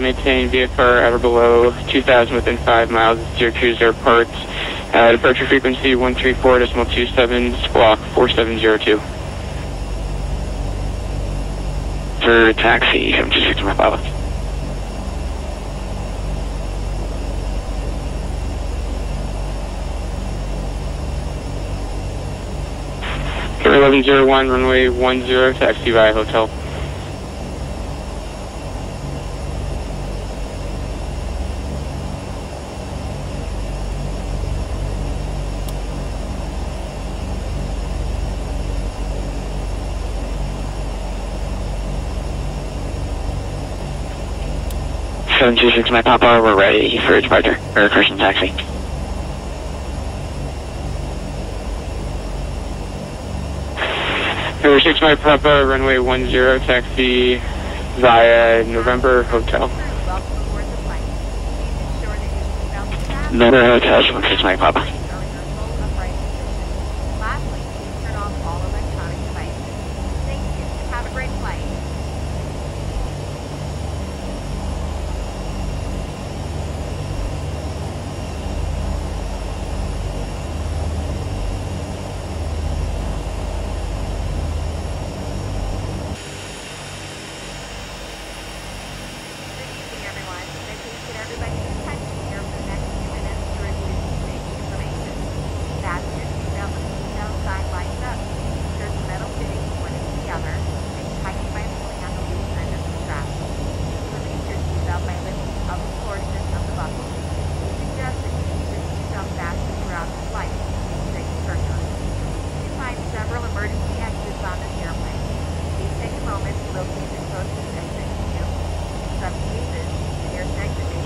maintain VFR at or below 2,000 within 5 miles of Syracuse Airport. Departure frequency 134.27, squawk 4702. For taxi, 726 my pilot. For 1101, runway 10, taxi via hotel. My Papa, we're ready for departure, or Christian taxi. Number 6, my Papa, runway 10, taxi via November Hotel. November Hotel, 6 my Papa.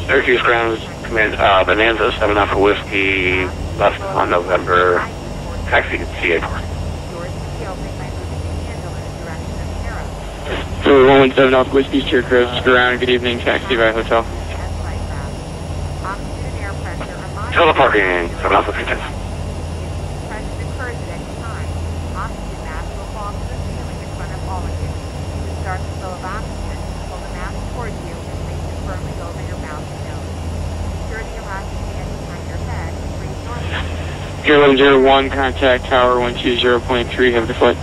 Syracuse ground command Bonanza 7 Alpha Whiskey, left on November, taxi to the airport. 117 Alpha Whiskey, Syracuse ground, good evening, taxi via hotel. Teleparking, 7 Alpha 310. Here 1101, contact tower 120.3, have the flight.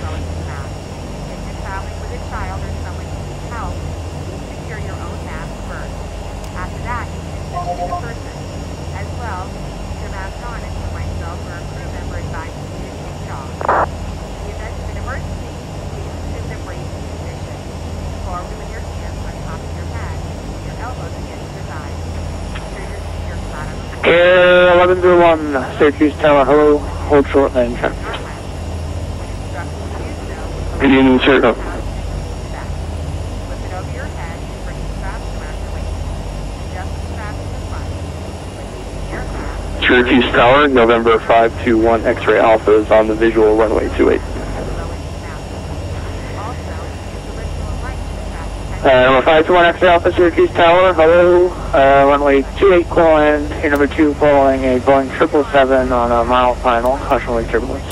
Air 1101, Syracuse Tower, hello, hold short lane check. Good evening, sir. Syracuse Tower, November 521 X-ray Alpha is on the visual runway 28. Number 521 X-ray Alpha, Syracuse Tower, hello, runway 28 calling, here number 2 following a Boeing 777 on a mile final, caution wake turbulence.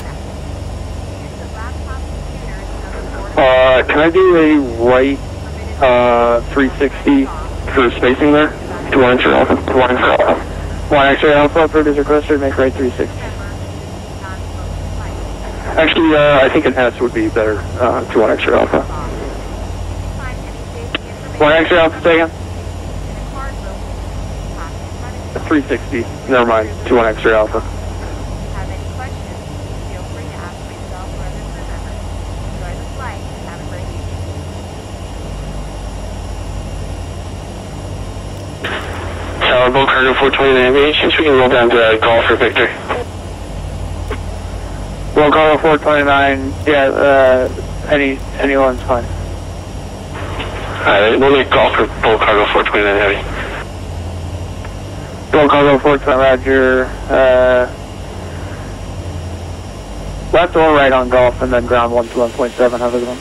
Can I do a right 360 for spacing there? 21 X-ray Alpha, 1 X-ray Alpha. 1 X-ray Alpha, producer requested, make right 360. Actually, I think an S would be better, 21 X-ray Alpha. 1 X-ray Alpha, say again? 360, never mind, 21 X-ray Alpha. Tower, Bulk Cargo 429 aviation, so we can roll down to Golf for Victor. Bulk Cargo 429, yeah, anyone's fine. Alright, we'll make Golf for Bulk Cargo 429 heavy. Bulk Cargo 429, roger, left or right on Golf, and then ground 121.7, have a good one.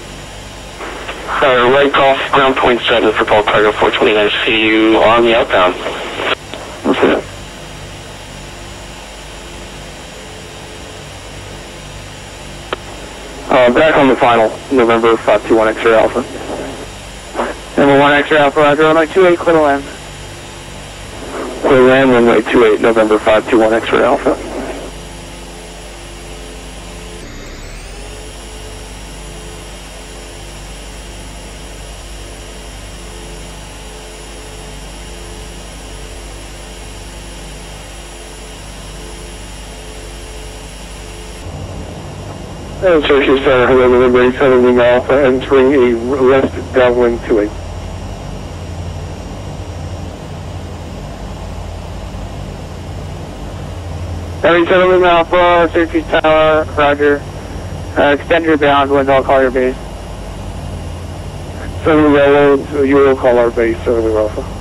Right Golf, ground point 7 for Bulk Cargo 429, see you on the outbound. That's it. Back on the final, November 521 X-ray Alpha. Number 1 X-ray Alpha, Roger, runway 28, clear to land. Clear to land, runway 28, November 521 X-ray Alpha. Syracuse Tower, hello, November 870 Alpha, entering a left downwind 28. Every 7 Alpha, Syracuse Tower, Roger. Extend your bound wind, I'll call your base. 7 Alpha, you will call our base, 7 Alpha.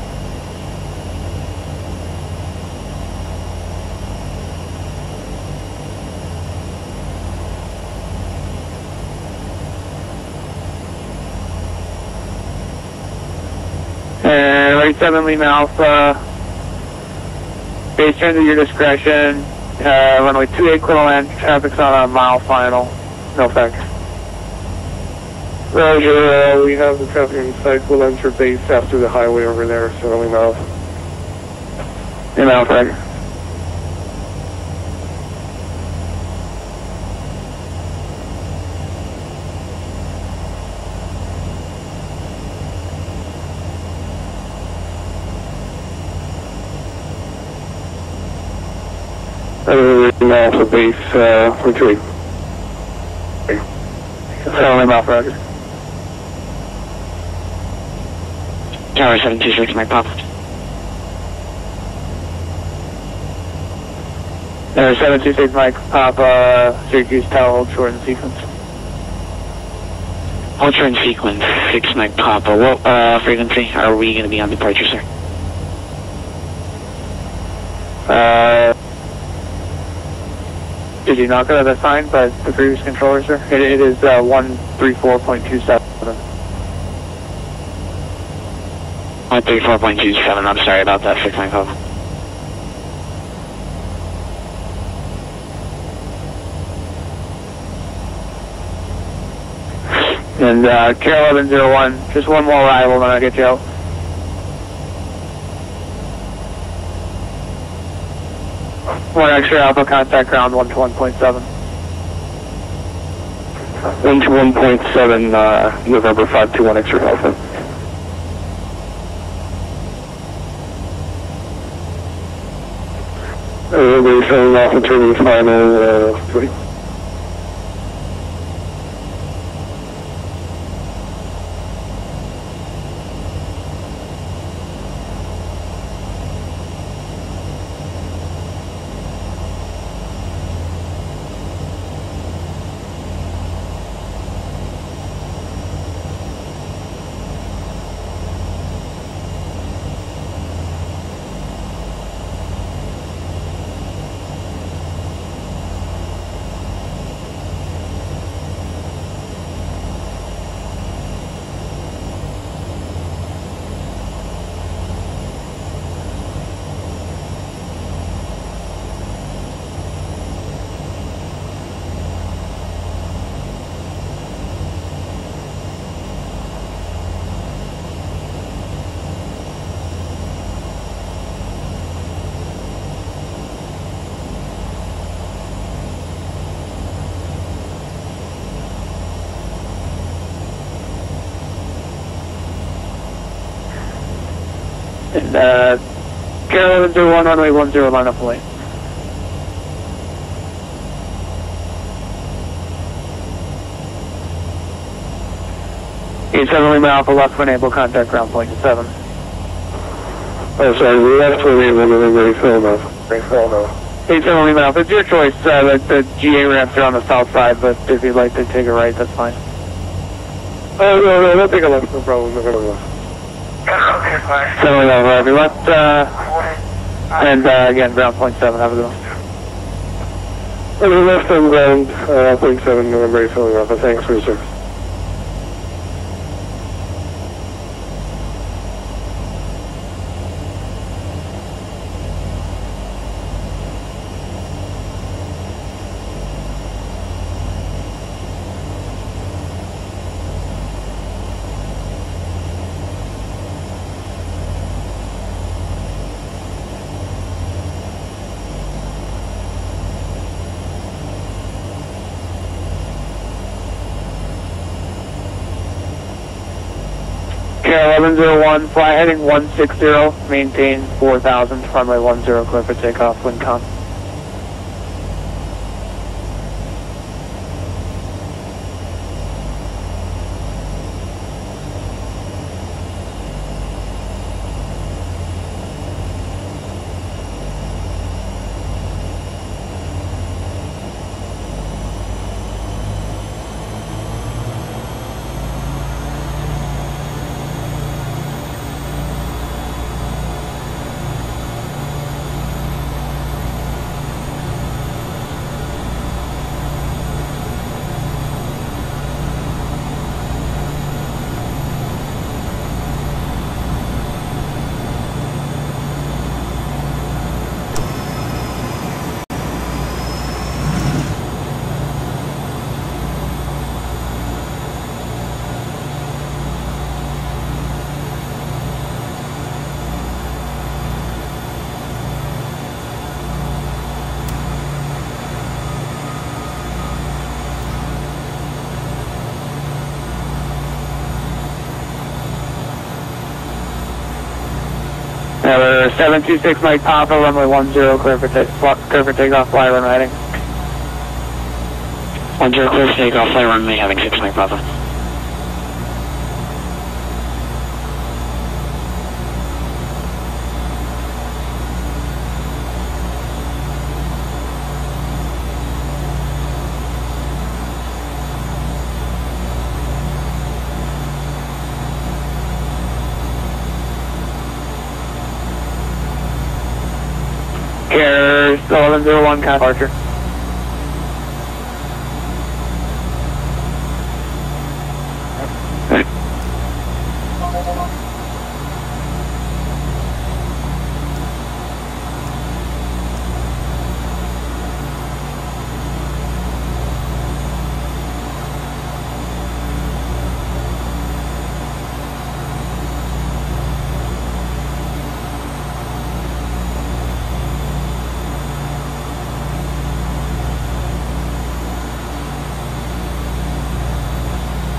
Right 7 Lima Alpha, base turns at your discretion, runway 28 clear to land, traffic's on a mile final, no effect. Roger, we have the traffic in sight, we'll enter base after the highway over there, 7 Lima Alpha. Lima Alpha, Roger. Alpha base, retreat. 7 Lima Alpha, Roger. Tower 726, Mike Papa. Tower 726, Mike Papa, Syracuse Tower, hold short in sequence. Ultra in sequence, 6 Mike Papa. What frequency are we going to be on departure, sir? Did you not get that assigned by the previous controller, sir? It is 134.27. 134.27, I'm sorry about that, 6 Mike Papa. And Carol 1101, just one more arrival, then I'll get you out. One extra Alpha, contact ground 1 to 1.7. 1 to 1.7, November 521 extra Alpha. Everybody setting off and turning final, 3. And Carol 1101, runway 10, line up lane. Seven Lima Alpha, left when able, contact ground point 7. Oh, sorry, we left when able, very full now. Very full now. 7 Lima Alpha, it's your choice. The GA ramps are on the south side, but if you'd like to take a right, that's fine. Oh, no, don't take a left, no problem, no problem. 7 Lima Alpha, have you left? And again, ground point 7, have a good one. We left on ground, point 7, very full Alpha, thanks for your service. Air 1101, fly heading 160, maintain 4000, runway 10, clear for takeoff, wind con. Tower 726 Mike Papa, runway 10, clear for takeoff, fly runway heading. 10, clear for takeoff, fly runway having 6 Mike Papa. Air 1101, count departure.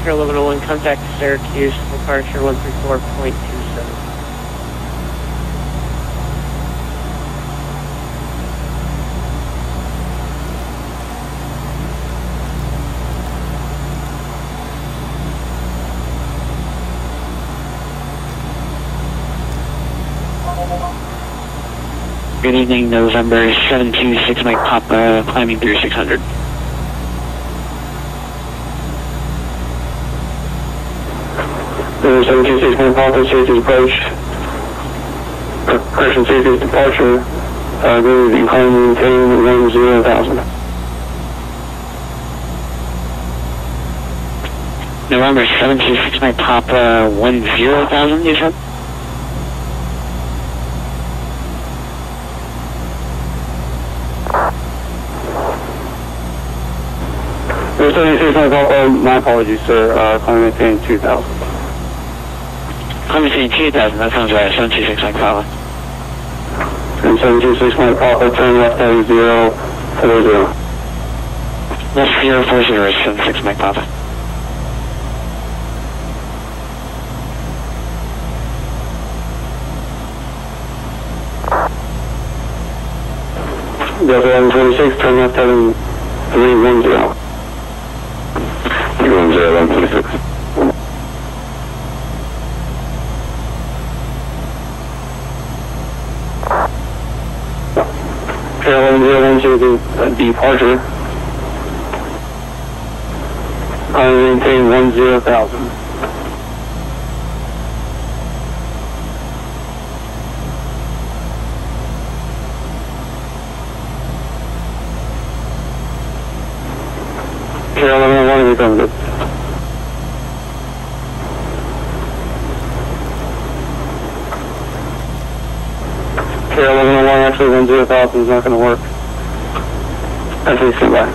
Air 1101, contact Syracuse, departure 134.27. Good evening, November 726 Mike Papa, climbing through 600. November 726 Mike Papa, Syracuse approach. Correction, Syracuse departure. Good evening, climbing 10,000. November 726 Mike Papa, 10,000, you said? My apologies, sir. Climbing maintain 2,000. Climbing maintain 2,000, that sounds right. 726 Mike Papa. And 726 Mike Papa, turn left heading 040. Left 040 is 76 Mike Papa. Delta 1126, turn left heading 310. 1126. Air 1012, departure. I maintain 10,000. Air 1101, recovered. Air 1101, actually 10,000 is not going to work. Actually, stand by.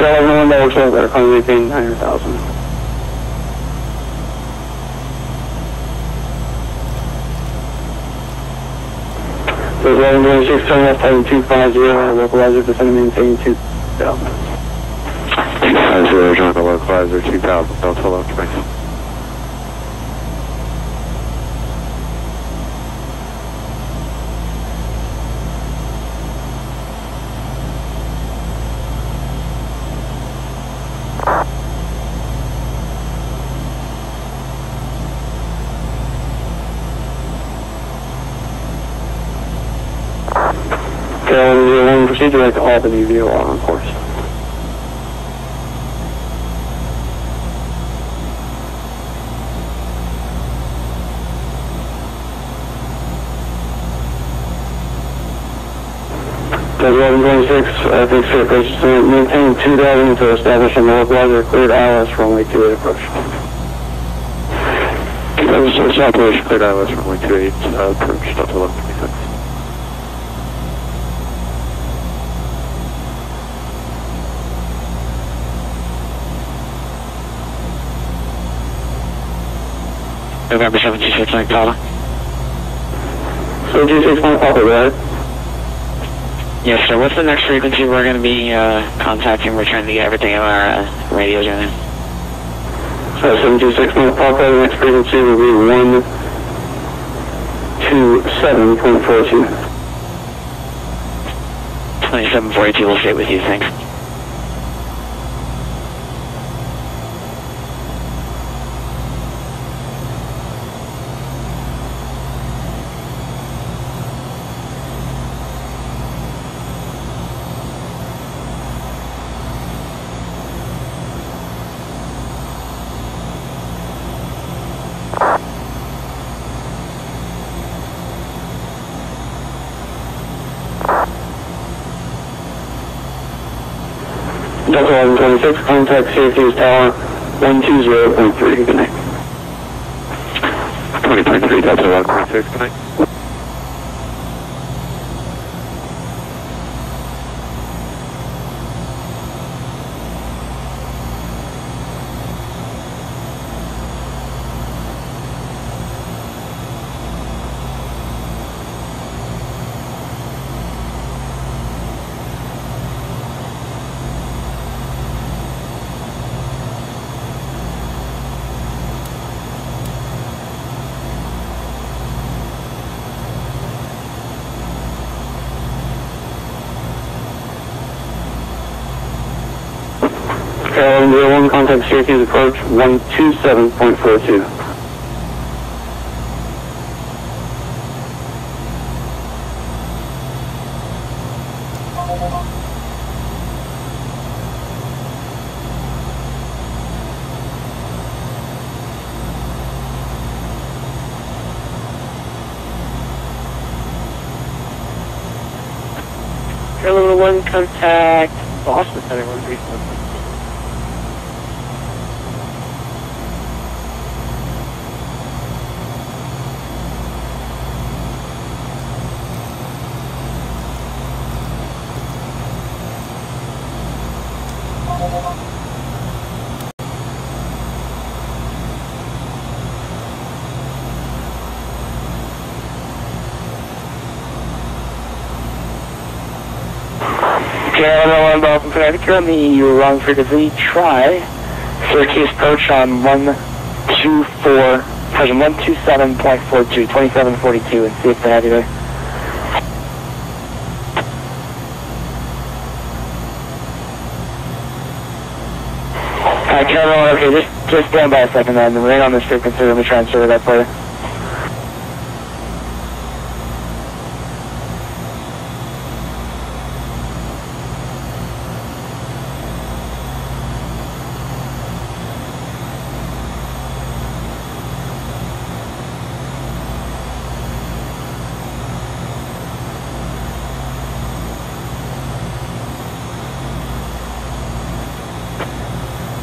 Air 1101, that works out better. Climbing maintain 900,000. So 1126, turn left, heading 250, localizer, descend and maintain 2000. 250, join the localizer, 2000, Delta left, thanks. Okay, proceed direct to Albany, view on course. Delta 1126, fixed for approach, maintain 2000 to establish a localizer, cleared ILS, runway 28 approach. Southwest, cleared ILS, runway 28, approach, Delta 1126. November 726, Mike Pala. So 26 Mike Papa, right? Yes, sir. What's the next frequency we're going to be contacting? We're trying to get everything on our radios right now. So 726 Mike Papa, the next frequency will be 127.42. 2742 will stay with you, thanks. Delta 1126, contact Syracuse Tower 120.3, good night. 20.3, Delta 1126, good night. One contact Syracuse approach 127.42. Carolina 1 contact Boston Center 137. Carolina 1 Boston Center, I think you're on the wrong frequency. Try Syracuse approach on 127.42, 2742, and see if they have you there. Carolina, okay, just stand by a second then. Remain on this frequency, let me transfer that for you.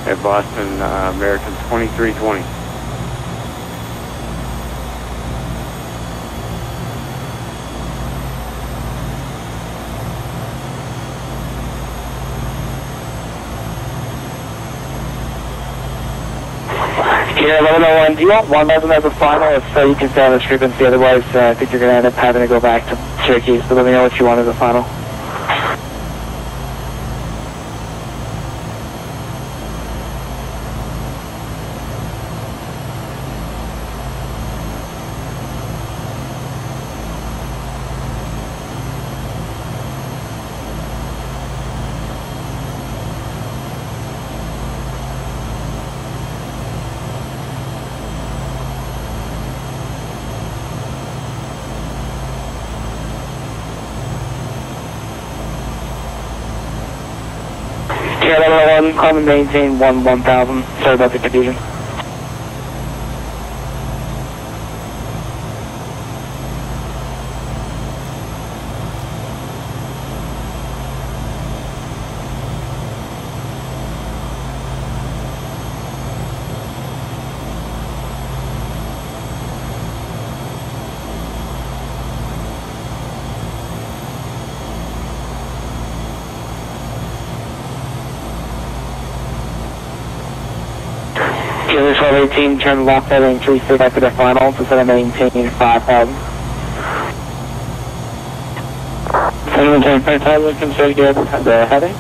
At Boston, American 2320. Yeah, 1101, do you want 1000 as a final if you can stay on this frequency? Otherwise, I think you're going to end up having to go back to Syracuse, so let me know what you want as a final. Climb and maintain 1000. Sorry about the confusion. Killer 1218, turn left heading 36 after the final, to set a maintain 5000. 710, consider good at the heading.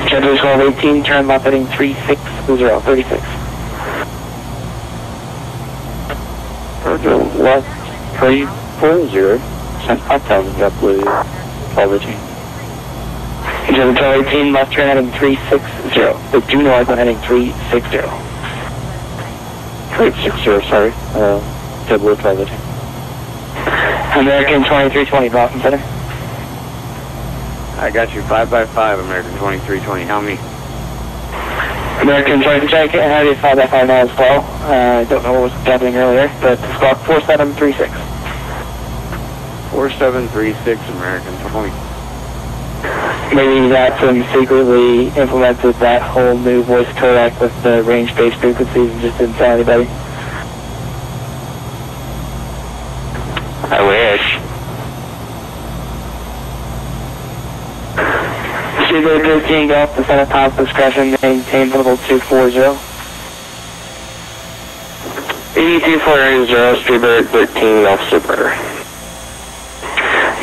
Killer 1218, turn left heading 360, 36. Roger, left 340, send 5000 up with 1218. Killer 1218, left turn heading 360, but due north on heading 360. 360, sorry. Deadwood 1218. American 2320, Boston Center. I got you, 5x5, American 2320, how many? American 2320, I can't have you 5x5 now as well. I don't know what was happening earlier, but squawk 4736. 4736, American 20. Maybe that's secretly implemented that whole new voice codec with the range-based frequencies and just didn't tell anybody. I wish. Speedbird 13, go up to Senate top discretion, maintain level 240. 8240, Speedbird 13, Alpha Super.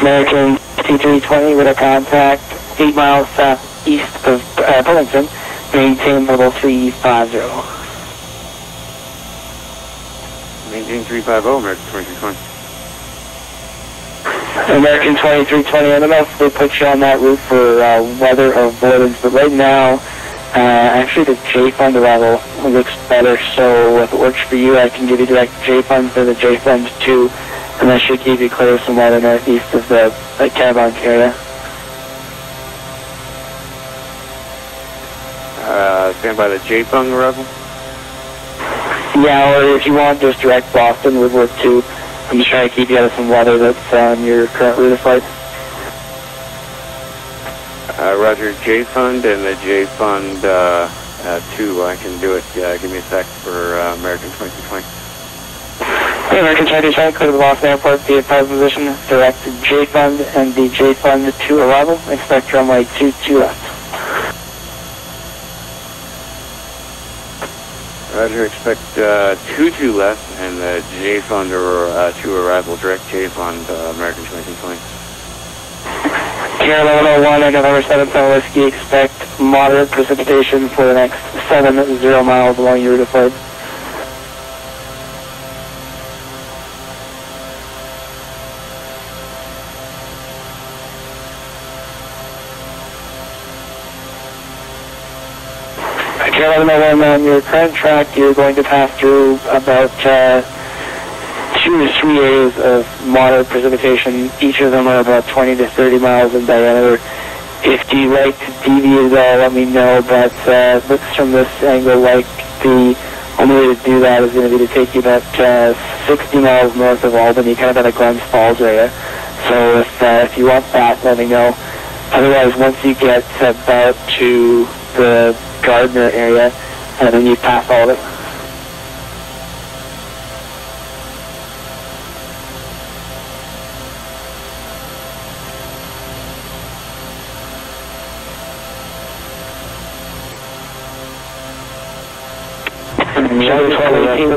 American 5320 with a contact 8 miles southeast of Burlington, maintain level 350. Maintain 350, American 2320. American 2320, I don't know if they put you on that route for weather avoidance, but right now, actually the J-Fund arrival looks better, so if it works for you, I can give you direct J-Fund for the J-Fund 2, and that should give you clear some weather northeast of the Caravon area. Stand by the J-Fung arrival? Yeah, or if you want, just direct Boston would work too. I'm just trying to keep you out of some weather that's on your current route of flight. Roger, J-Fund and the J-Fund 2, I can do it. Give me a sec for American 2220. Okay, American 2220, clear to the Boston Airport, be at present position, direct J-Fund and the J-Fund 2 arrival, expect runway 22 left. Roger, expect 22 left and the J-Fund or 2 arrival, direct J-Fund, American 2220. Sierra 1101 and November 7th Whiskey, expect moderate precipitation for the next 70 miles along your route of flight. Sierra 1101 on your current track, you're going to pass through about 2 to 3 areas of moderate precipitation. Each of them are about 20 to 30 miles in diameter. If you like to deviate at all, let me know, but looks from this angle like the only way to do that is going to be to take you about 60 miles north of Albany, kind of at a Glens Falls area. So if you want that, let me know. Otherwise, once you get about to the Gardner area, and then you pass all of it.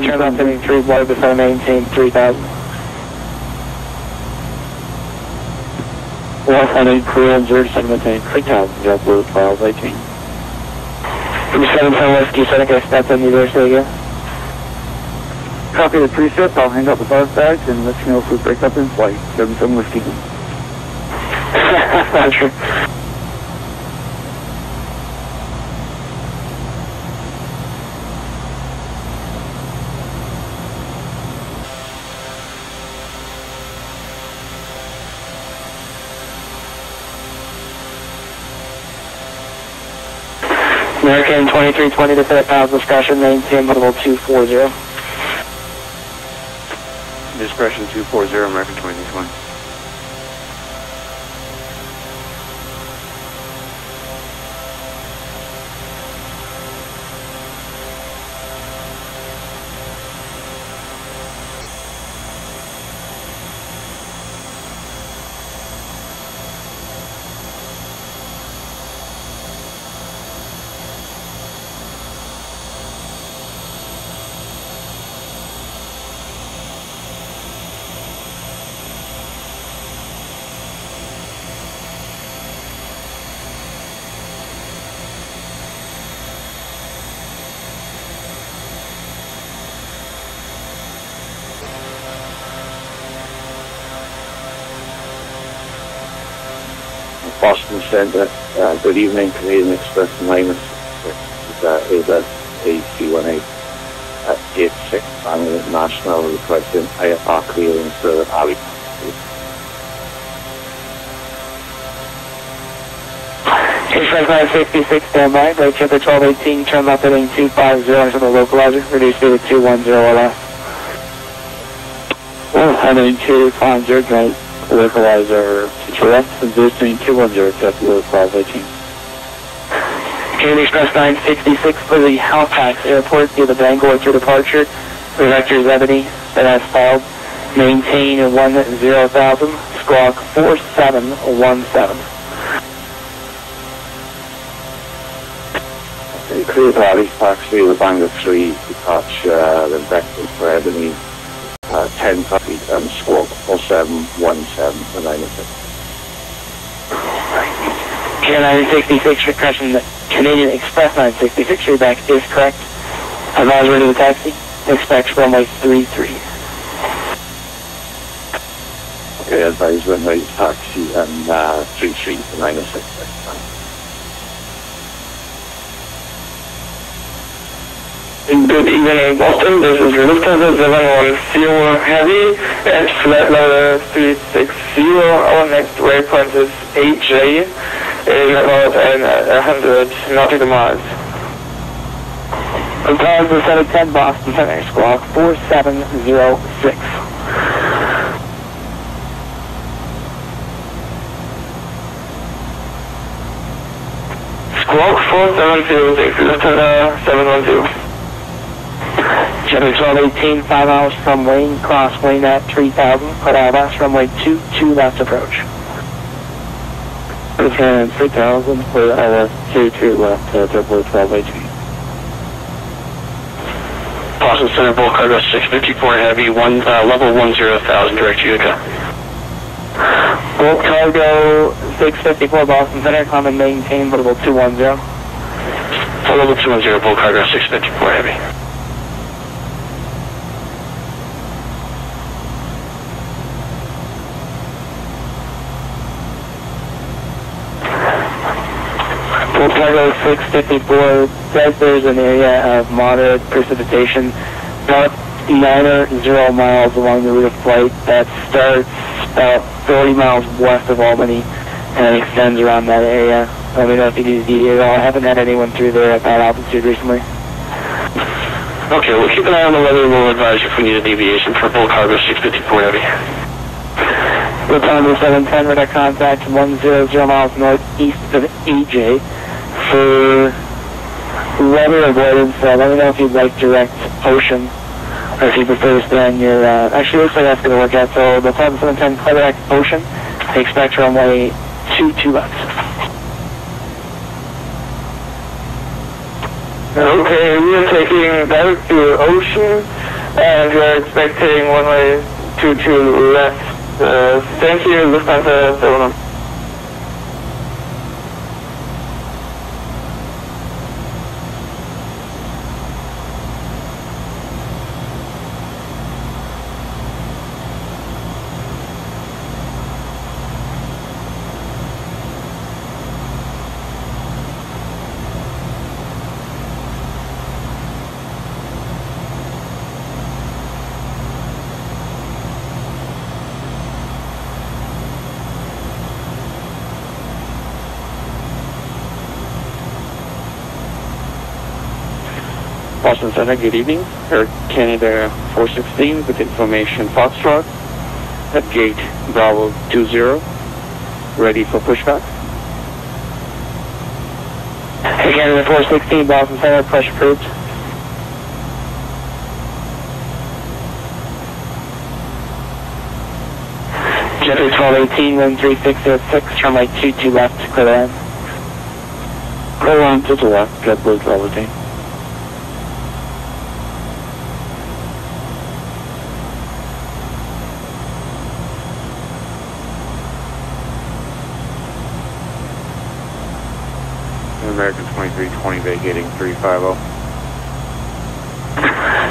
Turn on heading 3, water beside maintain 3000. 300, segmenting 3000, JetBlue 1218. From 710 Whiskey, Seneca, step in the say again. Copy the preset, I'll hang up the buzz bags and let you know if we break up in flight. 710 Whiskey. Roger. American 2320 to set pounds discretion, maintain level 240. Discretion 240, American 2320. Boston Center, good evening, Canadian Express Minus is at AC18 86, Family International, requesting IFR clearance for Ali. Express 966, standby, break chipper 1218, turn left heading 250 into the localizer, reduce speed to 210 LS. Heading 250, right, localizer, direct positioning 210, JetBlue 1218. Canadian Express 966 for the Halifax Airport via the Bangor to departure, Vector 70, that has filed, maintain 10,000, squawk 4717. Clear Valley taxi with Bangor 3, departure, then Vector for Ebony, 10 copy, squawk 4717 for 96. Canadian 966 requesting the Canadian Express 966 feedback is correct. Advisory to the taxi, expect runway 33. Okay, advise runway taxi and 33 for 96. Good evening, Boston. This is Lufthansa 710 Heavy at flight level 360. Our next waypoint is AJ, in about 100 nautical miles. Advise the set of 10 Boston Center, squawk 4706. Squawk 4706, Lufthansa 712. Channel 1218, 5 miles from Wayne, cross Wayne at 3000, put out last runway 22 left approach. Return 3000, put out 22 left, JetBlue 1218. Boston Center, bulk cargo 654 Heavy, level 10,000, direct Utica. Bulk cargo 654 Boston Center, climb and maintain level 210. Level 210, bulk cargo 654 Heavy. Cargo 654 says there's an area of moderate precipitation about 9 or 0 miles along the route of flight that starts about 30 miles west of Albany and extends around that area. Let me know if you need to deviate at all. I haven't had anyone through there at that altitude recently. Okay, we'll keep an eye on the weather. We'll advise you if we need a deviation for bulk cargo 654 Heavy. Lufthansa 710, radar contact 100 miles northeast of AJ. For weather avoidance, let me know if you'd like direct ocean, or if you prefer to stay on your, actually looks like that's going to work out, so the 710 direct ocean, expect runway 22 left. Okay, we are taking direct to ocean, and we are expecting runway 22 left. Thank you, Lufthansa 710. Boston Center, good evening. Air Canada 416 with information Foxtrot at gate Bravo 20, ready for pushback. Air Canada 416, Boston Center, push approved. JetBlue 1218, wind 3606, turn right 22 left, clear land. Clear land to the left, JetBlue 1218. American 2320 vacating 350.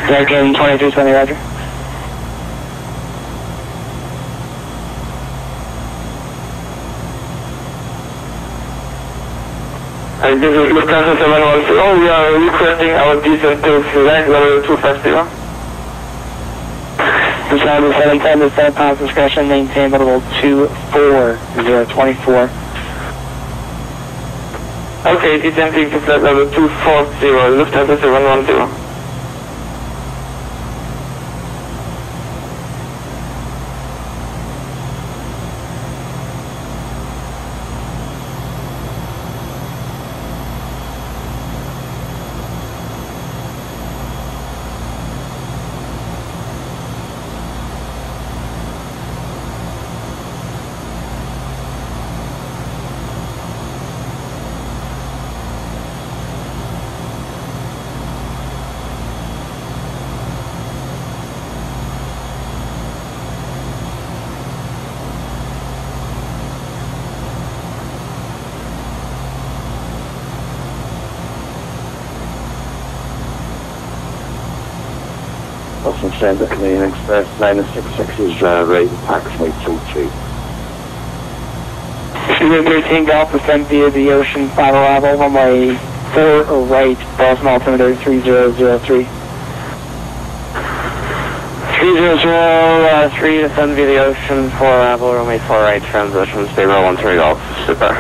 American 2320, roger. This is Lufthansa 710. We are requesting our descent to land level 250. Lufthansa 710, descent pilot's discretion, maintain level 24024. Okay, descending to flight level 240, Lufthansa 710. Boston Center, Canadian Express 966 is ready to approximately 23. Wind 13 Golf, descend via the ocean, final arrival, runway 4 or right, Boston altimeter 3003. 3003, descend via the ocean, 4 arrival, runway 4 right, transition, stay roll 13 Golf, super.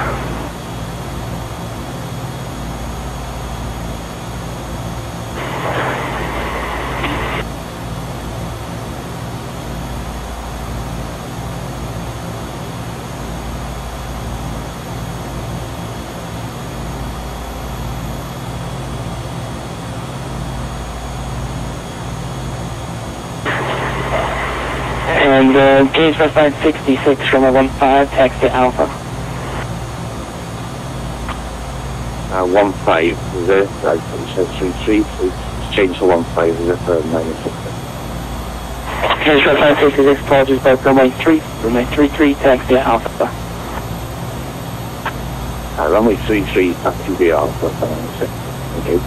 And gauge bus line 66 from a 15, taxi Alpha. 15, is it? Right, it says 33, so it's changed to 15, is it, for 966? Gauge bus line 66, apologies, both runway 33, taxi Alpha. Runway 33, taxi Alpha, 966, okay.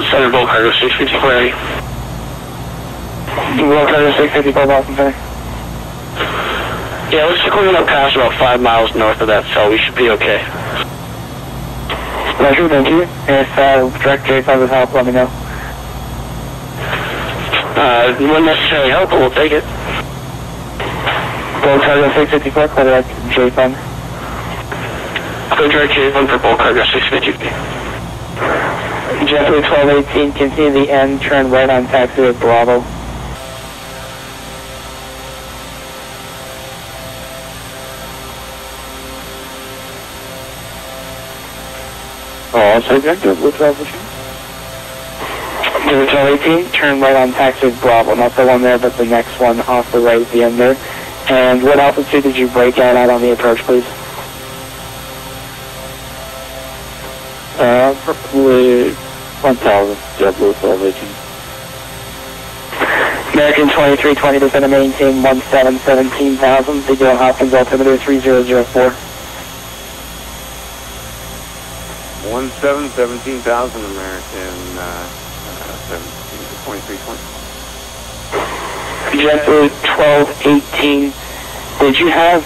Center Bulk Cargo 654 ready. Bulk Cargo 654, Boston Center. Yeah, looks like we're going to pass about 5 miles north of that, so we should be okay. Roger, thank you. If direct J5 would help, let me know. Wouldn't necessarily help, but we'll take it. Bulk Cargo 654, clear direct J5. Go direct J1 for Bulk Cargo 650. JetBlue 1218, continue the end, turn right on taxi at Bravo. So JetBlue 1218? JetBlue 1218, turn right on taxi at Bravo, not the one there, but the next one off the right at the end there. And what altitude did you break out at on the approach, please? Probably 1000, JetBlue 1218. American 2320, descend and maintain 17,000, Big Hopkins, altimeter 3004. 17,000 American 2320. JetBlue 1218, did you have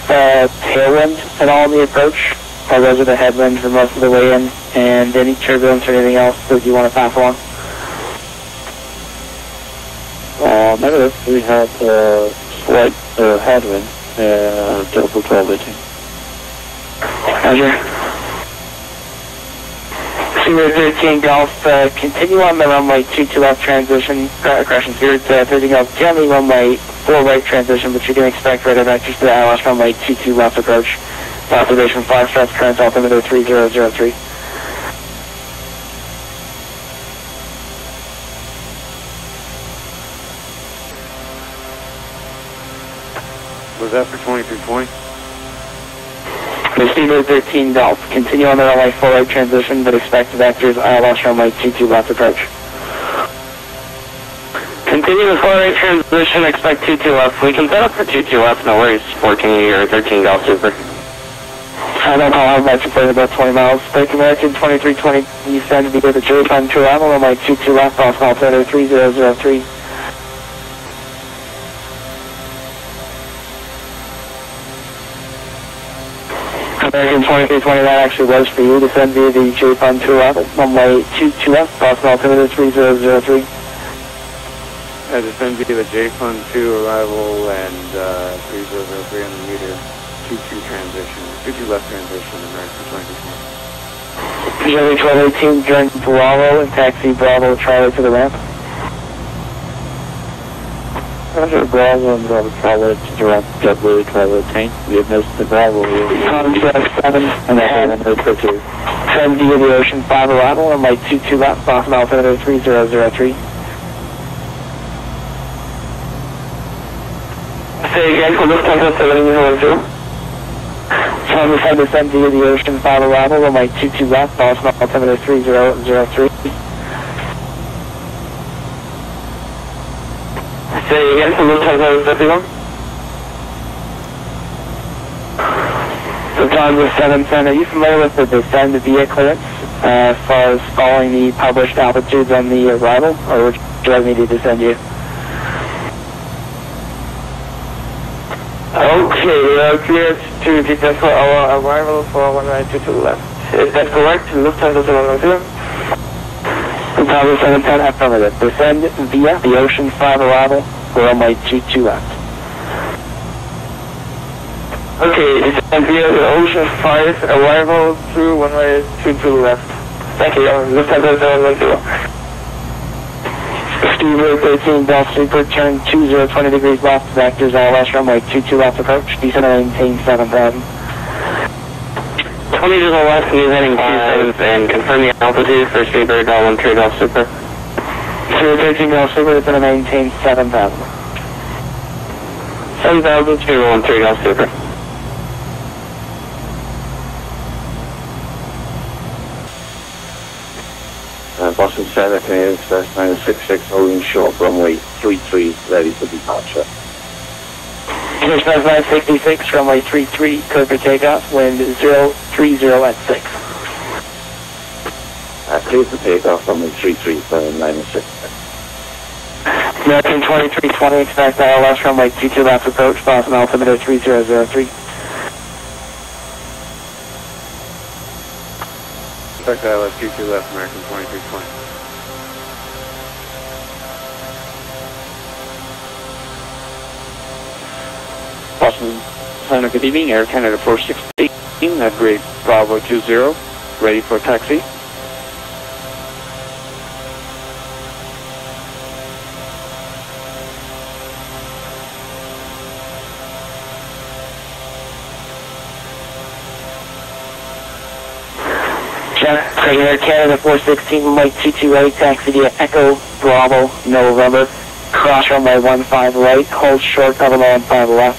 tailwind at all on the approach? Or was it a headwind for most of the way in? And any turbulence or anything else that you want to pass along? Negative, we have slight headwind, Delta 1218. Roger. Zero 13 Golf, continue on the runway 22 left transition, correction, 13 Golf, generally runway 4 right transition, but you can expect radar vectors to the ILS runway 22 left approach. Observation 5 stress, current altimeter 3003. Was that for 2320? Receiver 13 Golf, continue on the runway 4 right transition, but expect vectors ILS runway 22 left approach. Continue the 4 right transition, expect 22 left. We can set up for 22 left, no worries. 14 or 13 Golf Super. I don't know how much it's about 20 miles. Take American 2320, you send to be with the J-Fund to arrival, runway 22 left, off altimeter 3003. American 2320, that actually was for you to send via the J-Fund to arrival, runway 22 left, off altimeter 3003. I just send via the J-Fund 2 arrival and 3003 on the meter, 22 transition, 22 left transition, American 2320. Jerry 1218, join Bravo and taxi Bravo Charlie to the ramp. Roger, Bravo and Bravo Charlie to direct JetBlue 1218. We have missed the Bravo. Contract 7 And that's the number 2. Send via the Ocean 5 arrival, runway 22 left, off altimeter 3003. Say again, for Lufthansa 7002. Time to send via the Ocean 5 arrival, runway 22 left, off altimeter 3003. Say again, for Lufthansa 71. So John with 710, are you familiar with the descend via clearance as far as following the published altitudes on the arrival, or would you like me to descend you? Okay, cleared to detail for our arrival for 1922 left. Is that correct? Lufthansa 702? Lufthansa 710, affirmative. Descend via the Ocean 5 arrival for runway 22 left. Okay, descend via the Ocean 5 arrival to runway 22 left. Thank you, Lufthansa 712. Steve 13 Delta Super, turn 2020 degrees left, vectors ILS runway 22 left approach, descend and maintain 7000. 20 to the left, descending 27 and confirm the altitude for Steve 13 Delta Super. Steve 13 Delta Super, descend and maintain 7000. 7000 to 13 Delta Super. Boston Center, Canadian Express 966, holding short, runway 33, ready for departure. Express 966, runway 33, clear for takeoff, wind 030 at 6. Clear for takeoff, runway 33 for 906. American 2320, expect ILS runway 22 left approach, Boston altimeter 3003. Expect ILS 22 left, American 2320. Boston Center, good evening, Air Canada 416 at grade Bravo 20, ready for taxi. Air Canada 416, runway 228, taxi via Echo Bravo November, cross runway 15 right, hold short, cover low 15 left.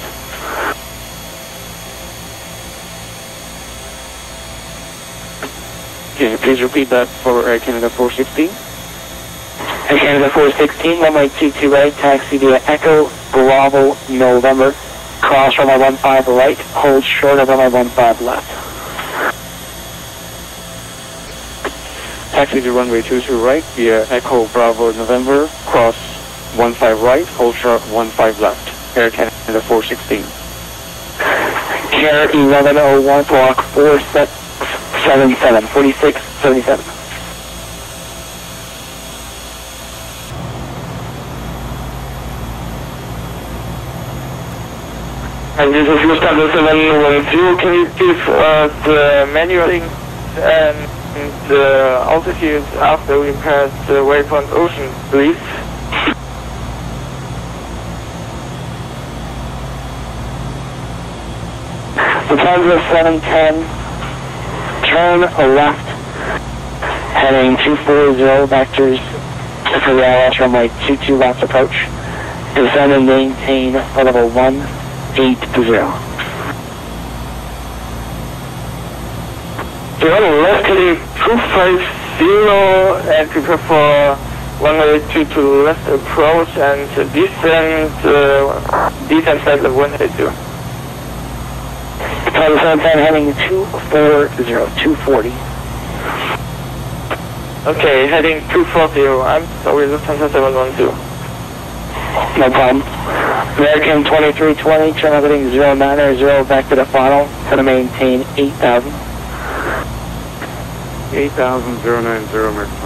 Can you please repeat that for Air Canada 416? Air Canada 416, runway 228, taxi via Echo Bravo November, cross runway 15 right, hold short of runway 15 left. Taxi to runway 22 right via Echo Bravo November, cross 15 right, hold short 15 left. Air Canada 416. Air 1101, block 4677, 4677. And this is Lufthansa 710. Can you give the manual and the altitude after we pass the waypoint ocean, please? Lufthansa 710, turn left, heading 240 vectors for the ILS runway 22 left approach. Descend and maintain level 180. So on the left heading 250 and prepare for 182 to left approach and descend flight level 182. Lufthansa 710 heading 240. Okay, heading 240. I'm sorry, Lufthansa 712. No problem. American 2320, turn left heading 090 back to the final. Going to maintain 8,000. 8,000, 090, American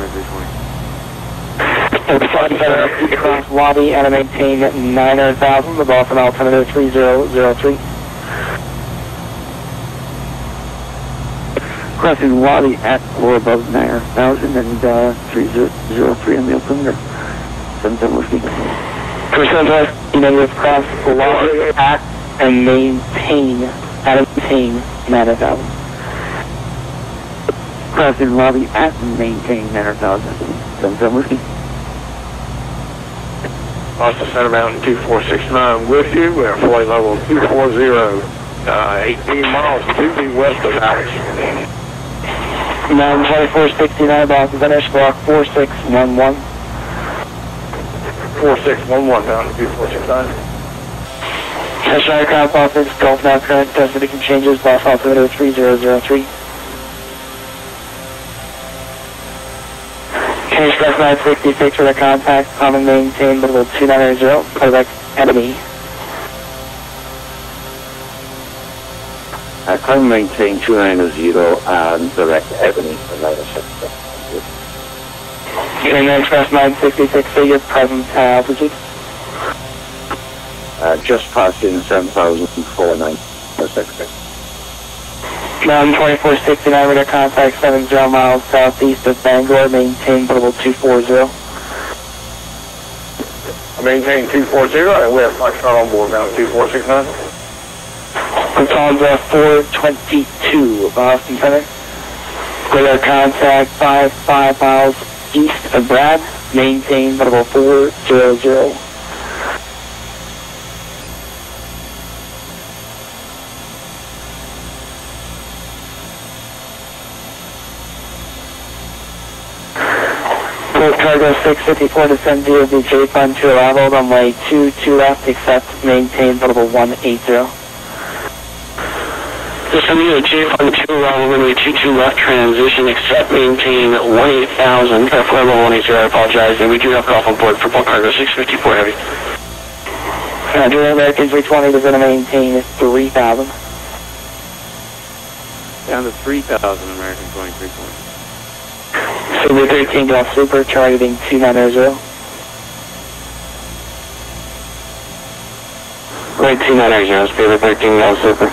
2320. Cross lobby and maintain 900,000. The Boston altimeter 3003. Crossing lobby at or above 9,000 and 3003 on the altimeter. 77 whiskey. Percent left, negative cross lobby at and maintain 900,000. Crossing lobby at and maintain 900,000. 77 whiskey. Boston Center Mountain 2469 with you. We're flight level 240, 18 miles to the west of Alex. Mountain 2469, Boston Center, squawk 4611. 4611 Mountain 2469. Test aircraft office, Gulf now current, test medium changes, Boston altimeter 3003. Can you express 966 for the contact, common maintain, level 290, playback enemy. Climb maintain 290 and direct Ebony for 906. Can you express 966 figure present altitude? Just passing 7,496. Mountain 2469 radar contact 70 miles southeast of Bangor, maintain level 240. Maintain 240 and we have Foxtrot on board Mountain 2469. Lufthansa 422, Boston Center. Radar contact 55 miles east of Brad, maintain level 400. Port cargo 654 descend via the J-Fund to arrival, runway 22 left, accept, maintain level 180. Descend via the J-Fund to arrival, runway 22 left, transition, accept, maintain 18,000, flight level 180, I apologize, and we do have golf on board for port cargo 654 heavy. Roger, American 320 is going to maintain 3,000. Down to 3,000, American 2320. Super 13 Golf Super, targeting 290. Right, 290, Super 13 Golf Super.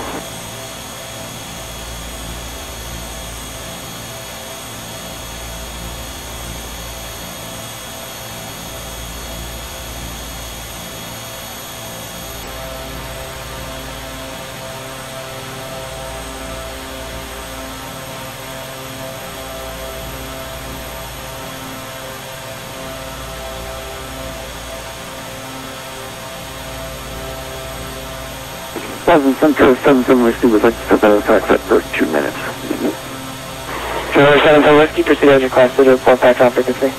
Boston Center 77 Whiskey would like to step out of taxi for 2 minutes. November 7 Whiskey, proceed as requested to report back on frequency.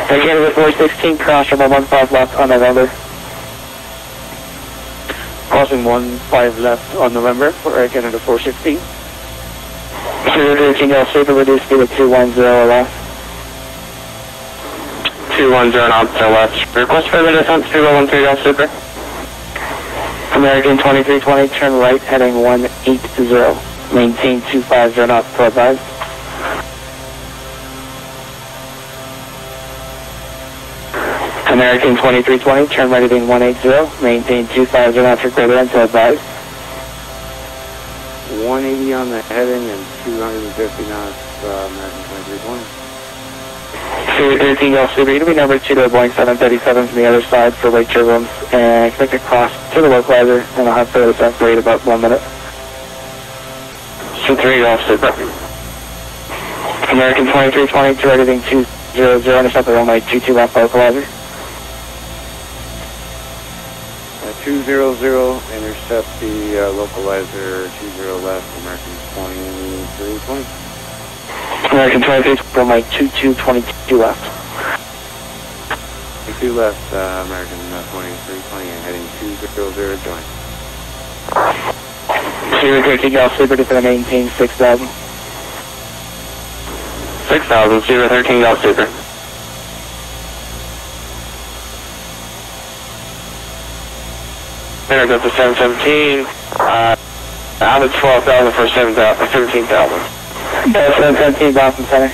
Canada 416, cross from 15 left on November. Crossing 15 left on November for Air Canada 416. 013 Golf Super, reduce speed to 210 or less. 210 knots to left. Request further descent, 2013 Golf Super. American 2320, turn right, heading 180. Maintain 250 knots to advise. American 2320, turn right heading 180. Maintain 250 knots for greater than to advise. 180 on the heading and 250 knots, American 2320. 013 Golf Super, you're going to be number 2 to a Boeing 737 from the other side for lake turbulence, and expect to cross to the localizer, and I'll have further descent for about 1 minute. 3 Golf Super. American 2320, to right heading 200, intercept the runway 22 left localizer. 200, intercept the localizer 20 left, American 2320. American 23, runway 2222 left. 22 left, American 2320, and heading 200, join. 013 Golf Super, to maintain 6,000. 6,000, 013 Golf Super. There goes to 717, out of 12,000 for 17,000. 717 Boston Center.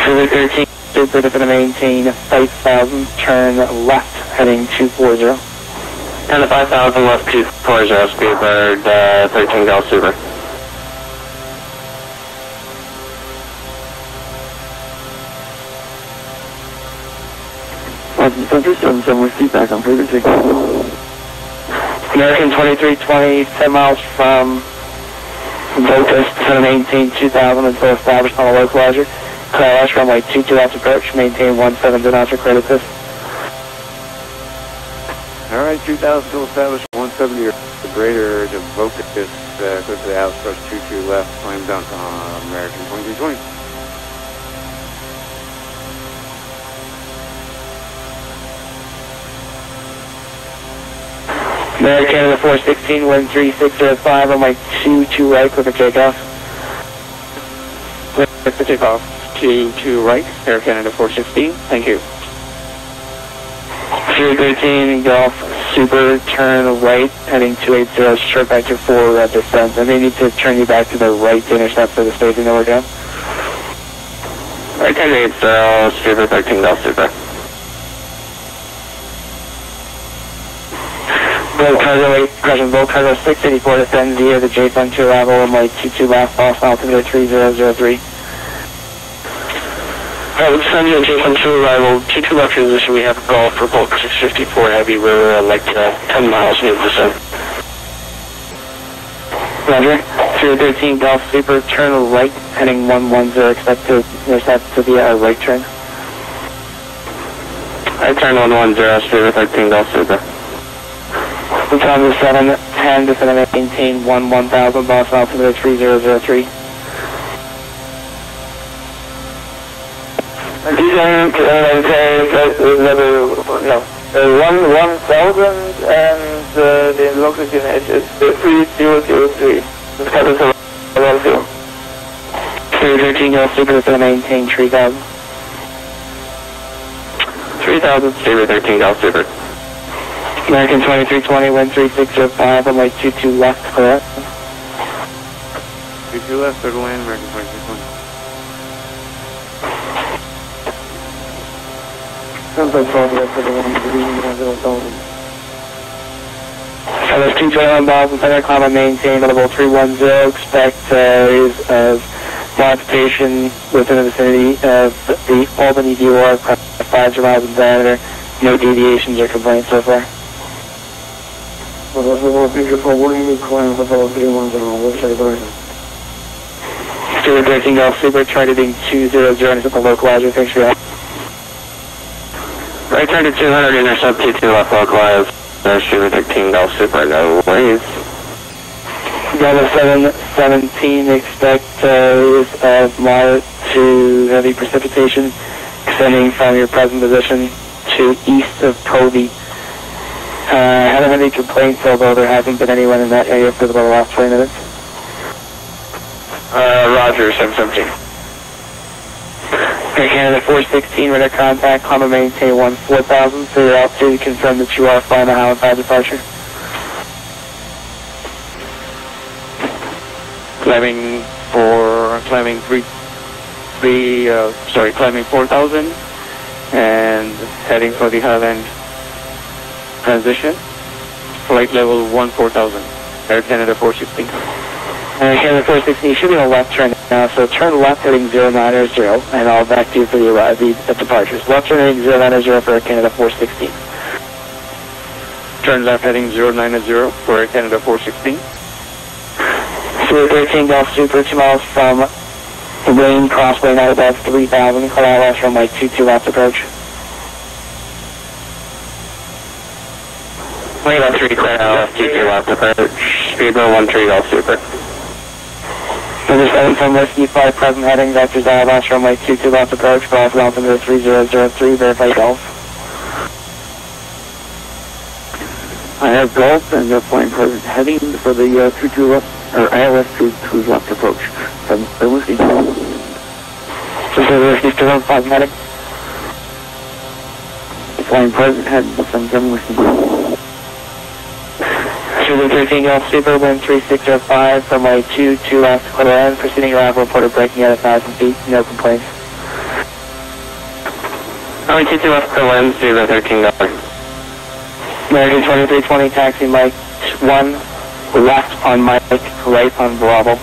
013 Super, to maintain 5,000, turn left, heading 240. And the 5,000 left 240, Speedbird 13 Golf Super. Center 77 with feedback on frequency. American 2320, 10 miles from Vocus, to maintain 2,000 until established on a localizer. Crash runway 22 left approach, maintain 17 knots for credit assist. Alright, 2,000 still established, 170 or greater to Vocus, close to the house, approach 22 left, slam dunk on American 2320. American Canada 416, wind 3605, runway 22 right, clear for takeoff. Clear for takeoff, 22 right, Air Canada 416, thank you. 013 Golf Super, turn right, heading 280, short vector for descent. I may need to turn you back to the right to intercept for the staging over again. Right 1080, Super 13 Golf Super. Bolt cargo 8, crushing Bolt cargo 684, descend via the J-Fun to arrival, runway 22 left, false altimeter 3003. Alright, we'll send you a J-Fun to arrival, 22 left transition, we have a Golf for Bolt 654 Heavy, we're like 10 miles near the descent. Roger, 013 Golf Super, turn right, heading 110, expect to intercept to be a right turn. I turn 110, Super 13 Golf Super. Lufthansa 710, descend and maintain 1000, boss altimeter 3003. These are 1000 and the local unit is 3003. The status of 013 Golf Super, descend and maintain 3000. 3000, Super 13 Golf Super. American 2320, wind 3605, runway 22 left, correct? 22 left, go to land, American 2320. Sounds like 12 left for the 1,000. There's 221 Boston Center, climb and maintain level 310, expect areas of modification within the vicinity of the Albany DOR, 5 miles in diameter, no deviations or complaints so far. Well, that's a little beautiful. What do you need climb with all 310? What's your version? 013 Golf Super, targeting 200, intercept the localizer, thanks for that. Right turn to 200, intercept 22 left localize, Super 13 Golf Super, no worries. Delta 717, expect areas of moderate to heavy precipitation extending from your present position to east of Toby. Haven't had any complaints, although there hasn't been anyone in that area for about the last 20 minutes. Roger, 717. Air Canada 416, radar contact, climb and maintain 14,000, so your altitude confirm that you are flying a Halifax departure. Climbing 4,000 and heading for the Highland transition. Flight level 14,000. Air Canada 416. Air Canada 416, you should be on a left turn now, so turn left heading 090, and I'll back to you for the departures. Left turn heading 090 for Air Canada 416. Turn left heading 090 for Air Canada 416. 13 Golf Super, 2 miles from Wayne Crossway, now about 3,000, call out last runway 22 left approach. Wait about 3 clear out, 22 left approach, speedboat 13 Golf Super. Number 7 from Whiskey 5, present heading, vectors out last runway 22 left approach, Golf altimeter 3003, verify Golf. I have Golf and they're flying present heading for the 22 left, or ILS 22 left approach. 7 Whiskey. Whiskey 2 present heading. Flying present heading, 7 Whiskey. 13 Golf Super, wind 3605, runway 22 left, quarter end, proceeding arrival reported breaking at 1,000 feet, no complaints. Runway 22 left, quarter end, 013 Golf. American 2320, taxi Mike 1, left on Mike, right on Bravo.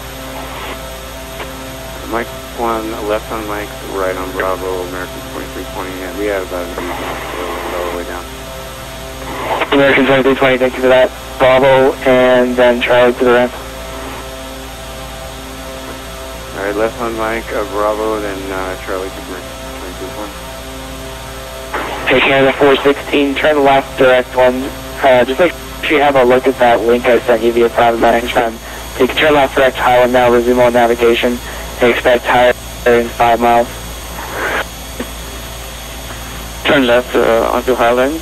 Mike 1, left on Mike, right on Bravo, American 2320, and we have about an all the way down. American 2320, thank you for that. Bravo, and then Charlie to the ramp. Alright, left on Mike, Bravo, then Charlie to Mike, 2320. Hey, Canada 416, turn left, direct one. Just make sure you have a look at that link I sent you via private message. You can turn left, direct Highland now, resume on navigation, and expect higher in 5 miles. Turn left onto Highland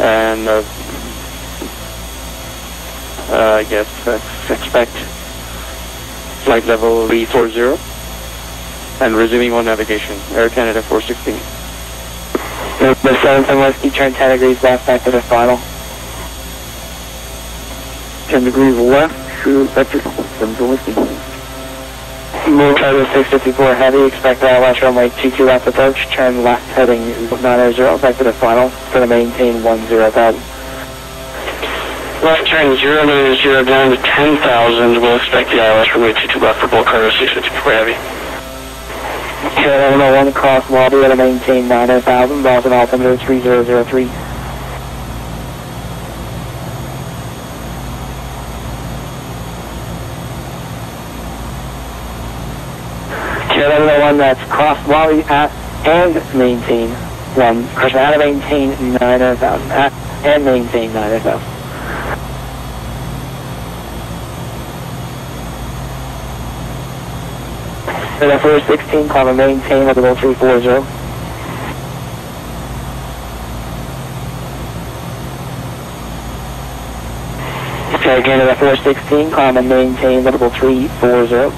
and I guess expect flight level V40 and resuming on navigation. Air Canada 416. Number 7 from Whiskey, turn 10 degrees left back to the final. 10 degrees left, true vector 7 to Whiskey. Move Charlie 654 heavy, expect that last runway 22 left approach, turn left heading 900 back to the final, for the maintain 10,000. Left turn 090 down to 10,000, we'll expect the ILS runway 22 left for Bull Cargo 654 heavy. Canada 101 across lobby to maintain 9,000, Boston altimeter 3003. Canada 101, that's cross lobby at and maintain 1. Cross out of maintain 9,000, at and maintain 9,000. Canada 416, climb and maintain at level 340. Okay, Canada 416, climb and maintain level 340.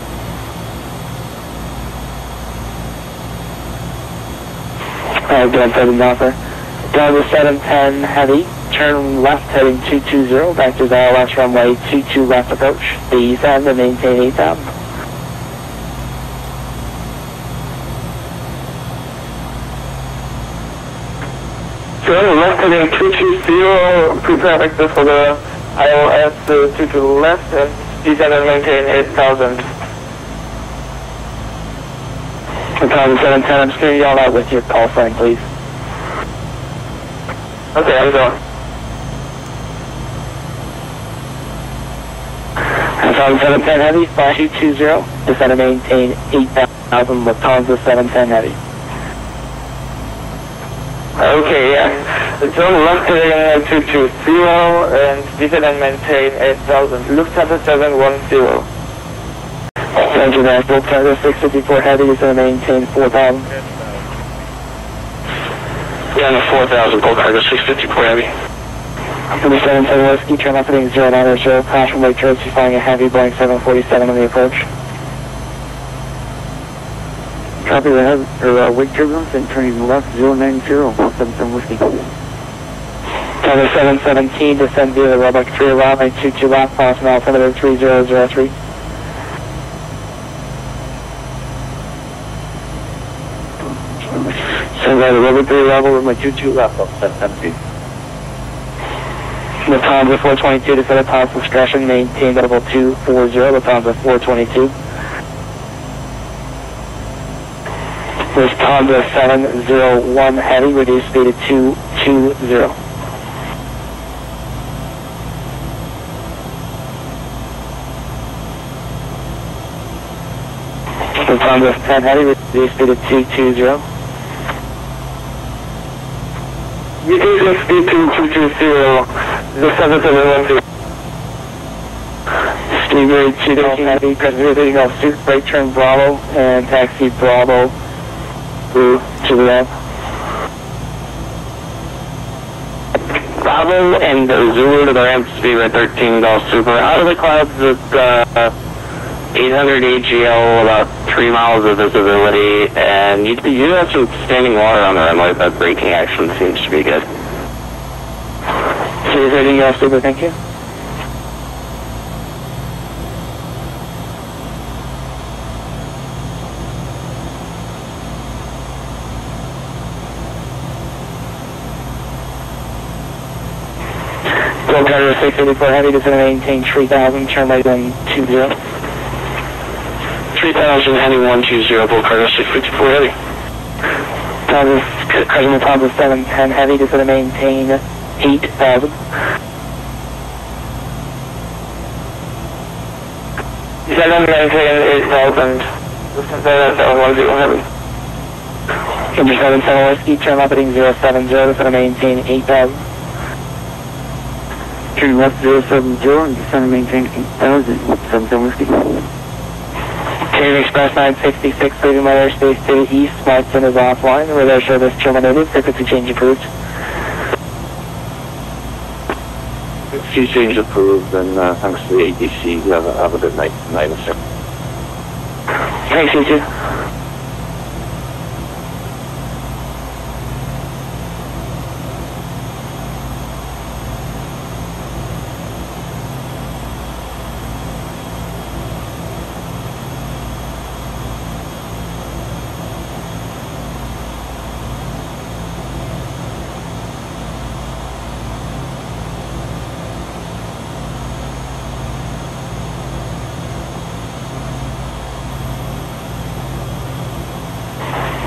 Again, heading offer. Down to 710 heavy, turn left heading 220, back to the ILS runway 22 left approach. The east end and maintain 8,000. Turn left heading 220, prepare access for the ILS 2 to the left and descend and maintain 8,000. 710, I'm just going to yell out with your call sign, please. Okay, I'm going. 710 heavy, 5220, descend and maintain 8,000, Lufthansa 710 heavy. Okay, yeah. Turn left heading 220 and descend and maintain 8,000. Lufthansa 710. Roger that. Bolt cargo 654 heavy is going to maintain 4,000. Yeah, on the 4,000, Bolt cargo 654 heavy. 77 Whiskey, turn left heading 090, crash from Lake George, flying a heavy Boeing 747 on the approach. Copy that, or wake turbulence and turning left 090, 77 Whiskey. Tower 717, descend via the Roebuck 3 runway 22 left, passing altimeter 3003. Send by the Roebuck 3 level with my 22 left, up 717. Lufthansa 422, descend at top discretion, maintain level 240, Lufthansa 422. Lufthansa 701 heavy, reduced speed to 220. Lufthansa 10 heavy, reduced speed to 220. Reducing speed to 220, the 771. Steve Reed 213 heavy, present off suit, right turn Bravo, and taxi Bravo to the left. Bravo and Zulu to the ramp, speed at 13 Golf Super. Out of the clouds at 800 AGL, about 3 miles of visibility, and you have some standing water on the runway, but braking action seems to be good. Steve Reed Golf Super, thank you. Gold Carrier 684 heavy, just going to maintain 3,000, turn right on 20. 3,000 heading 120, Bull Cargo 654 heavy. Lufthansa 710 heavy, just going to maintain 8,000. 710 heavy. Kimber 77 Whiskey, turn left heading 070, just going to maintain 8,000. Turning left 070 and descend and maintain 8,000, 77 Whiskey. Canadian Express 966, leaving my airspace to the east, Smartson is offline, radar service terminated, frequency change approved. Frequency change approved, and thanks to the ADC, have a good night, sir. Thanks, you too.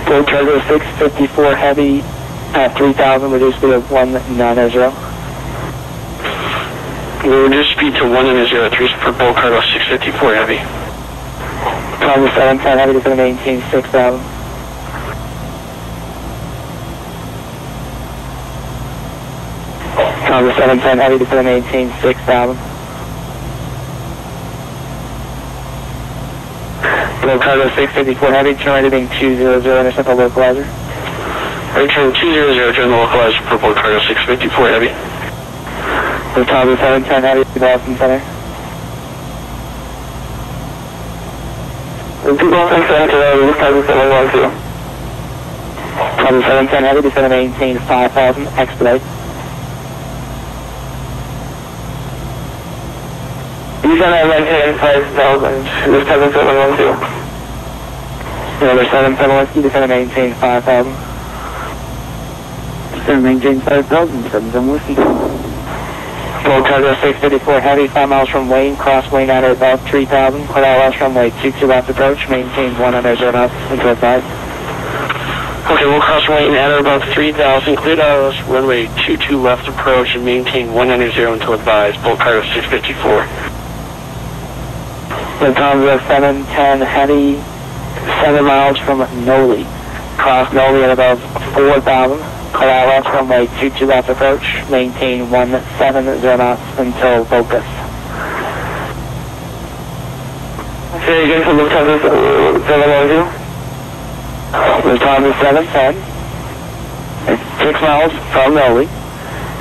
Gold Cargo 654 heavy at 3,000, reduced speed of 190. Reduced speed to 190, 3 for Bull Cargo 654 heavy. Lufthansa 710 heavy, just going to maintain 6,000. Lufthansa 710 heavy, just going to maintain 6,000. Gold Cargo 654 heavy, turn right heading 200, intercept the localizer. Right turn 200, turn the localizer for Bull Cargo 654 heavy. Lufthansa 710 heavy, Boston Center. Boston Center, Lufthansa 712. Lufthansa 710 heavy, just going to maintain 5,000, expedite. He's going to maintain 5,000, Lufthansa 712. Another 77 Whiskey, just going to maintain 5,000. Just going to maintain 5,000, 77 Whiskey. Gold Cargo 654 heavy, 5 miles from Wayne, cross Wayne at about 3,000, clear out west runway 22 left approach, maintain 100 knots until advised. Okay, we'll cross Wayne at about 3,000, cleared out west runway 22 left approach and maintain 190 until advised, Bull Cargo 654. Lufthansa 710 heavy, 7 miles from Noli. Cross Noli at about 4,000. Clear out west runway 22 left approach. Maintain 170 knots until focus. Say again for Lufthansa 712. Lufthansa 710. It's 6 miles from Norway.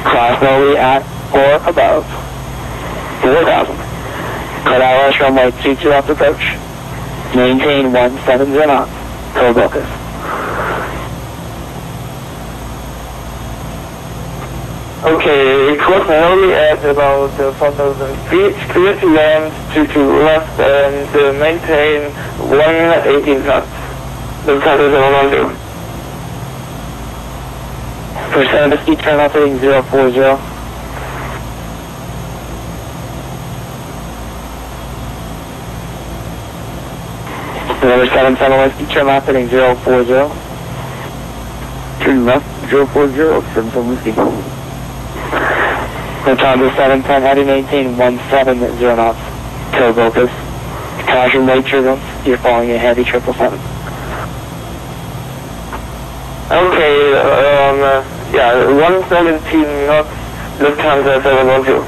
Cross Norway at or above 4,000. Cut out runway 22 left approach. Maintain 170 knots. Full focus. Okay, cross Norway at about 4,000 feet. Clear to land to left and maintain 118 knots. Lufthansa 712. For 750, turn left heading 040. Number 77 Whiskey, turn left heading 040. Turn left, 040, 77 Whiskey. Lufthansa 710, heading maintain 170 knots. Tail focus. Caution, late turbulence. You're following a heavy 777. Okay, yeah, 117 knots, Lufthansa 712.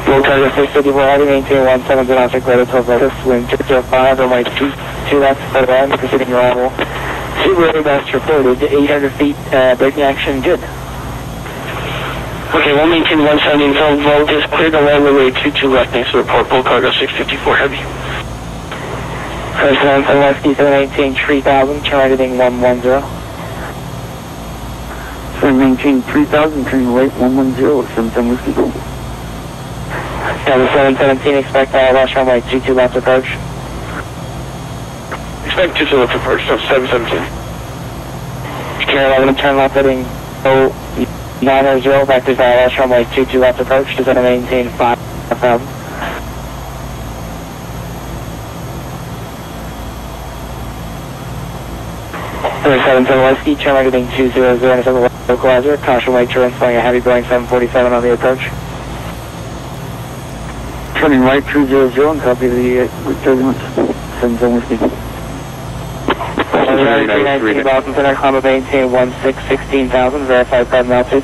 Lufthansa 654, heading maintain 170 knots, greater tail focus. Wind 205, runway 2 left, for the end, proceeding arrival. Super best reported, 800 feet, braking action, good. Okay, 118, 170 until voltage, clear to land runway 22 left, next to report, bull cargo 654 heavy. First 77 Whiskey, 718, 3000, turn right heading 110. 719, 3000, turn right, 110, 77 Whiskey. Number 717, expect last runway 22 left approach. Expect 22 left approach, no, 717. Secure 11, turn left heading 900, back to last runway 22 left approach, to maintain 5,000. Number 77 Whiskey, turn right heading 200 and a localizer, caution lake turbulence, flying a heavy Boeing 747 on the approach. Turning right, 200, and copy the turbulence, 77 Whiskey. 319 Boston Center, climb maintain 16,000, verified climb altitude.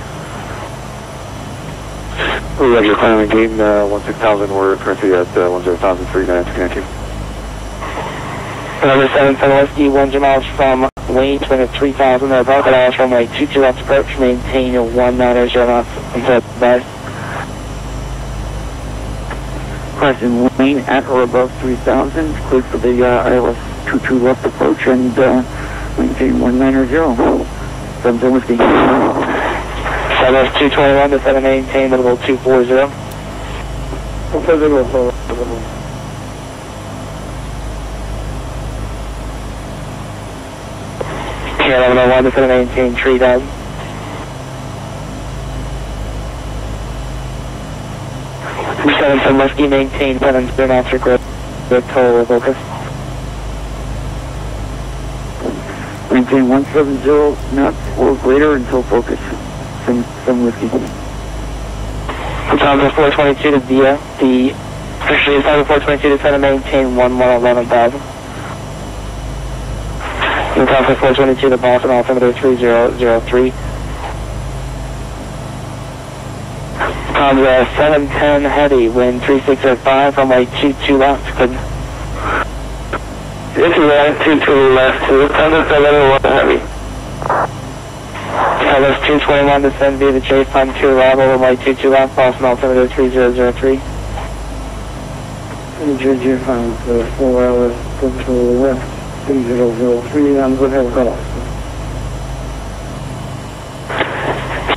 Roger, climbing gain 16,000, we're currently at 10,039, connecting. Number 77 Whiskey, 100 miles from Wayne, swing at 3,000 or above, and runway 22 left approach, maintain 190 knots until best. Question, Wayne at or above 3,000, clear for the ILS 22 left approach, and maintain 190, 77 Whiskey. Southwest 221 to 7 maintain, level 240. Here 1101 to 7 maintain 3000. Seven Whiskey, maintain 70 knots for grip, total focus. Maintain 170 knots or greater until focus. Some Whiskey. Lufthansa 422 to Via, actually Lufthansa 422 to 7 maintain 11,000. Lufthansa 422 to Boston, altimeter 3003. Lufthansa 710 heavy, wind 3605, runway 22 left, good. Into land 22 left, Lufthansa 711 heavy. Southwest 221 to send via the Chase Pine 2 arrival, runway 22 left, Boston, altimeter 3003. Georgia 5, 4 hours, control left, 3003, I'm going to have a call.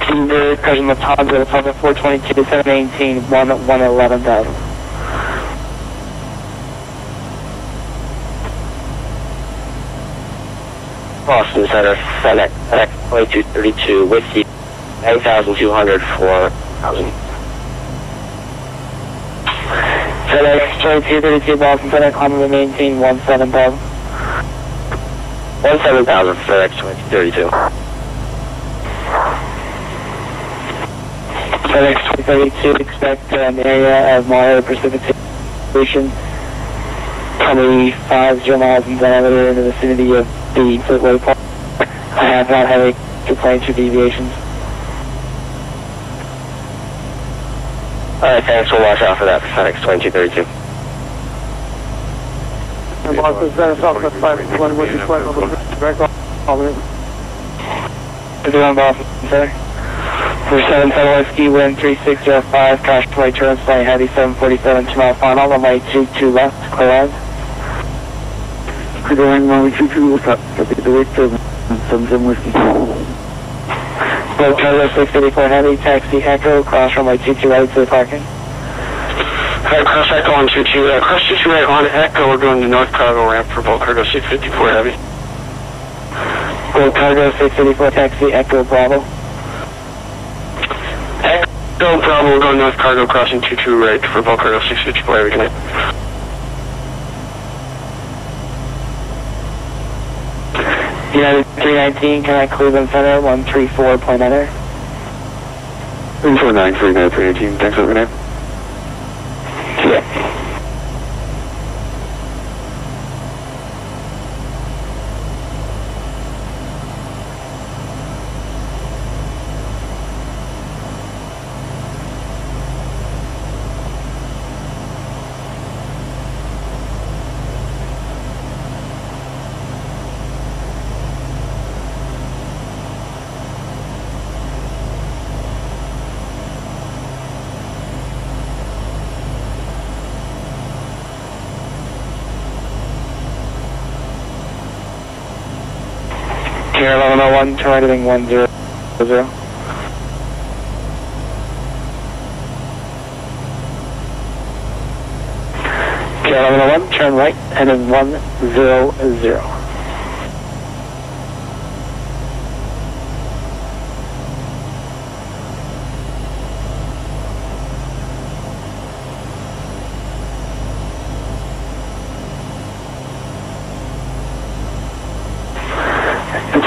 Steamer, present Lufthansa 422 to 7 maintain 111,000. Boston Center, FedEx 2232, Whiskey, 8,200 for 1,000. FedEx 2232, Boston Center, climb maintain 17,000. 17,000, FedEx 2232. FedEx 2232, expect an area of moderate precipitation, 25 miles in diameter in the vicinity of the Footway Park. I have not had any complaints or deviations. Alright, thanks. We'll watch out for that for FedEx 2232. Boston Center, Southwest 521, what's your flight level? Direct Albany. Is it on Boston Center? For 77 Whiskey, wind 3605, crash right turn, flying heavy 747, 2 mile final, runway 22 left, clear end. Clear end, runway 22 left, copy the wait for 77 Whiskey. Low cargo 684 heavy, taxi Echo, cross runway 22 right to the parking. Alright, cross Echo on 22, cross 22 right on Echo, we're going to North Cargo ramp for Bolt Cargo 654 heavy. Low cargo 684 taxi Echo Bravo. Echo Bravo, we're going North Cargo, crossing 22 right for Bolt Cargo 654 heavy tonight. United 319, can I Cleveland Center, 134, point enter. 349 for United 319, thanks over there. Yeah. Here 1101, turn right heading 100. Here 1101, turn right heading 100.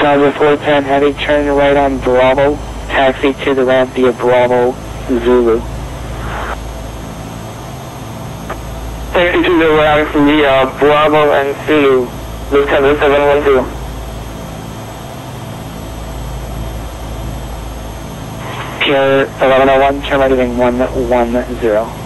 Tower 410 heavy, turn right on Bravo, taxi to the ramp via Bravo, Zulu. 32 to round from the Bravo and Zulu, Lufthansa 712. Pier 1101, turn right heading 110.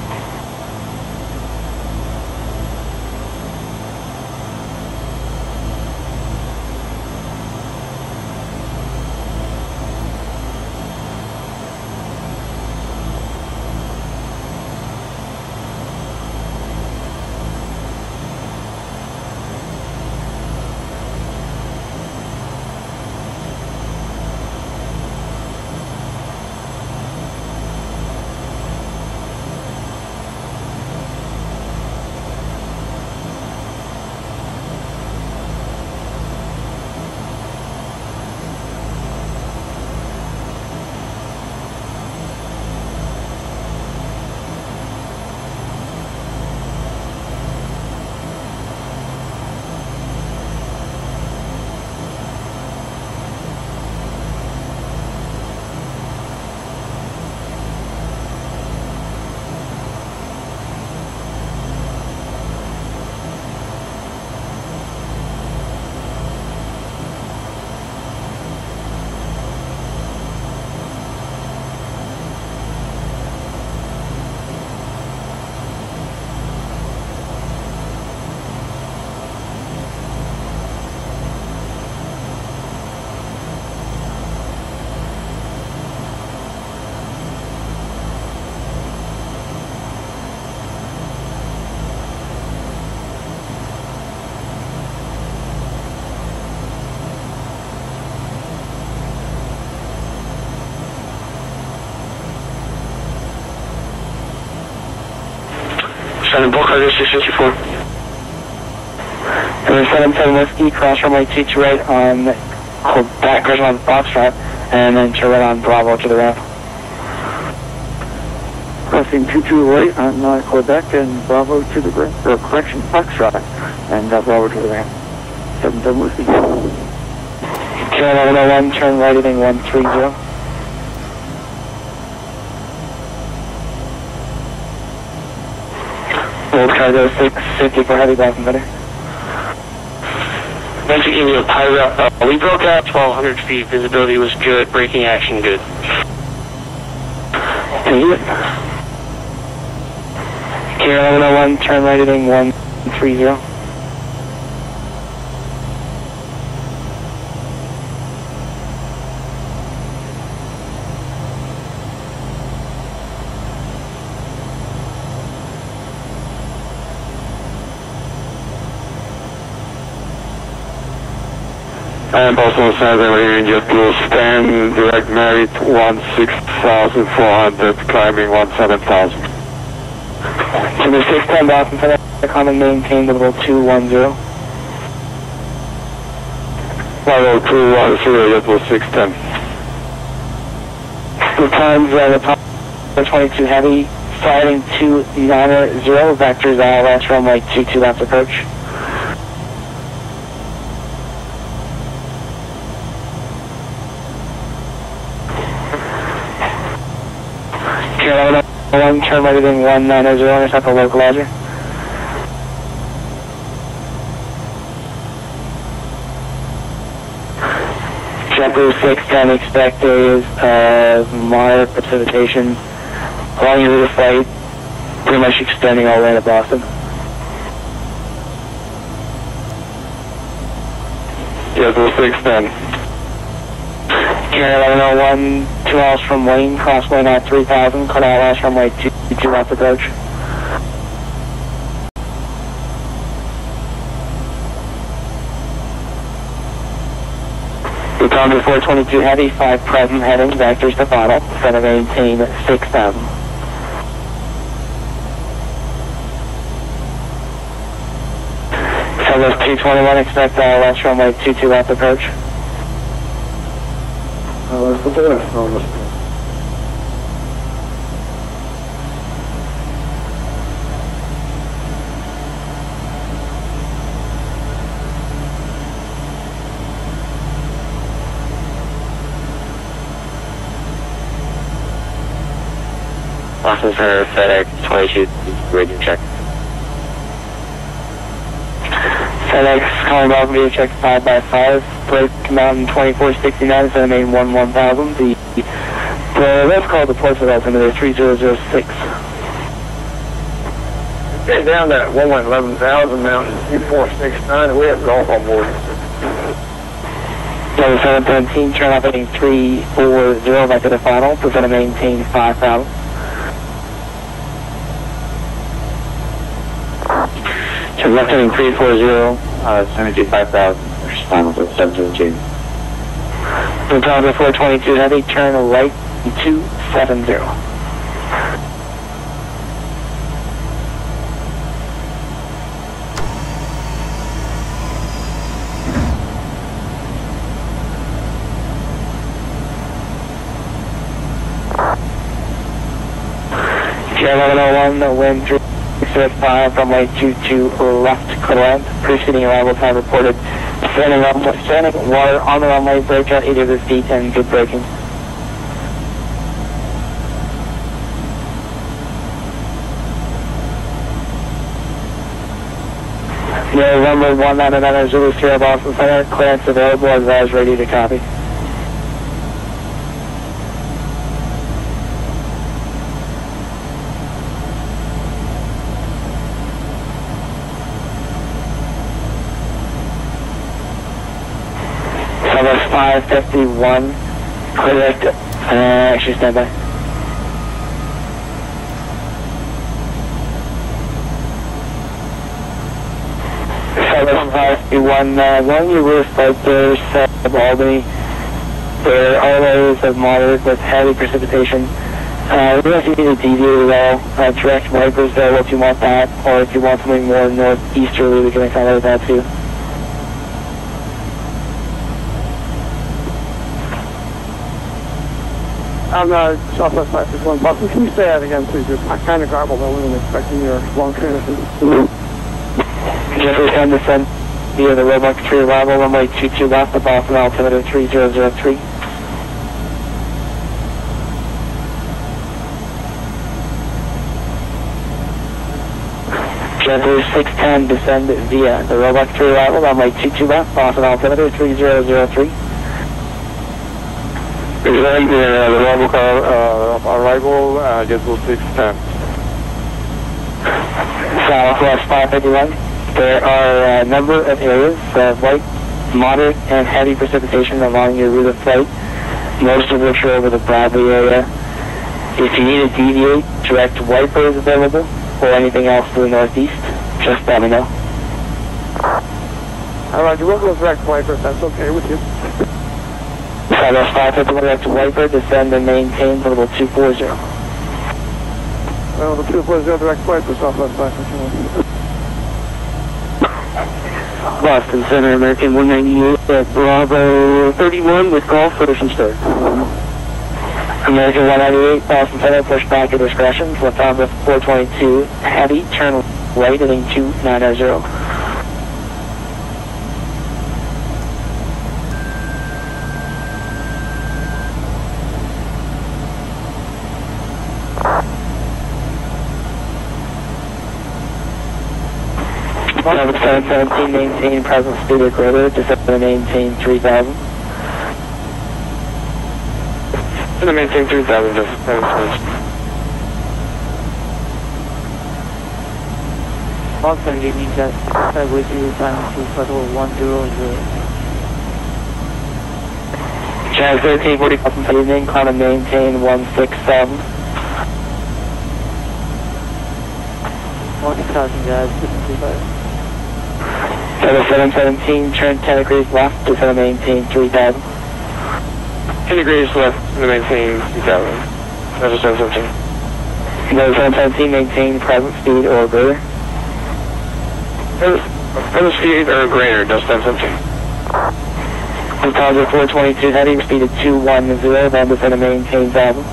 Bolt Cargo 654. Number 77 Whiskey, cross runway 22 right on Quebec, correction on Foxtrot, and then turn right on Bravo to the ramp. Crossing 22 right on Quebec and Bravo to the ramp, or correction, Foxtrot, and Bravo to the ramp. 77 Whiskey. Pier 1101, turn right heading 130. Bolt Cargo 650 for heavy back and better. Thanks for giving you a pilot. We broke out 1,200 feet. Visibility was good. Braking action good. Thank you. Pier 1101, turn right heading 130. And Boston Center in JetBlue 10, direct merit 16,400, climbing 17,000. To the 610 Boston Center, common maintain level 210. Level 210, JetBlue 610. The times, the top 22 heavy, sliding 290, vectors ILS runway 22 left approach. Carolina 1, turn right heading 190, intercept the localizer. JetBlue 610, expect areas of moderate precipitation along your route of flight, pretty much extending all the way to Boston. JetBlue 610. Carolina 1, 2 miles from Wayne, cross lane at 3000, cut out last runway 22 left approach. Lufthansa 422 heavy, 5 present heading, vectors to final, center maintain 6000. Southwest 221, expect ILS runway 22 left approach. Let's put the rest on this. Boston Center, FedEx 22, radio check. FedEx calling Boston via check 5x5, break mountain 2469, center main 1000. The let's call the port for altimeter 3006. Get down that 11,000 mountain 2469, we have golf on board. Level 717, turn off heading 340, back to the final, to center maintain 5000. To left heading 340, 75,000, final to 717. Lufthansa 422 heavy, turn right 270. Carolina 01, wind 365, runway 22 left, clear. Preceding arrival time reported. Standing water on the runway, brake at 8 of the feet, and good braking. Yeah, runway 199 Zulu Sierra Boston Center, clearance available, advise ready to copy. Southwest 551, correct, actually stand by. Southwest 551, along your route flight there, south of Albany, there are areas of moderate with heavy precipitation. We don't need to deviate at all, direct wipers there if you want that, or if you want something more northeasterly, we can accommodate that too. I'm Southwest 561 Boston. Can you say that again, please? I kind of garbled. I wasn't expecting your long transition. Jeffrey 10 descend via the Roebuck 3 arrival, runway 22 left, the Boston altimeter 3003. Jeffrey 610 descend via the Roebuck 3 arrival, runway 22 left, Boston altimeter 3003. Present the Roebuck arrival, JetBlue 610. Southwest 551. There are a number of areas of light, moderate, and heavy precipitation along your route of flight, most of which are over the Bradley area. If you need to deviate, direct wiper is available, or anything else to the northeast, just let me know. Roger, we'll go direct wiper if that's okay with you. Southwest 551 direct wiper, descend and maintain level 240. Level 240 direct wiper, Southwest 551. Boston Center, American 198 at Bravo 31 with call for some start. American 198, Boston Center, push back at discretion, left on with 422, heavy, turn right, heading 2990. Number 717, maintain present speed of radar, descend and maintain 3000. Going to maintain 3000, just 7 Boston, give me just with you, time to level 100. Channel 1340, good evening, climb and maintain 167. 1000 guys, 55. 717, turn 10 degrees left, descend and maintain 3000. 10 degrees left, to maintain 3000. That's 717. 717, maintain present speed or greater. Present speed or greater, just 717. Lufthansa 422 heading, speed of 210, then descend and maintain 1000.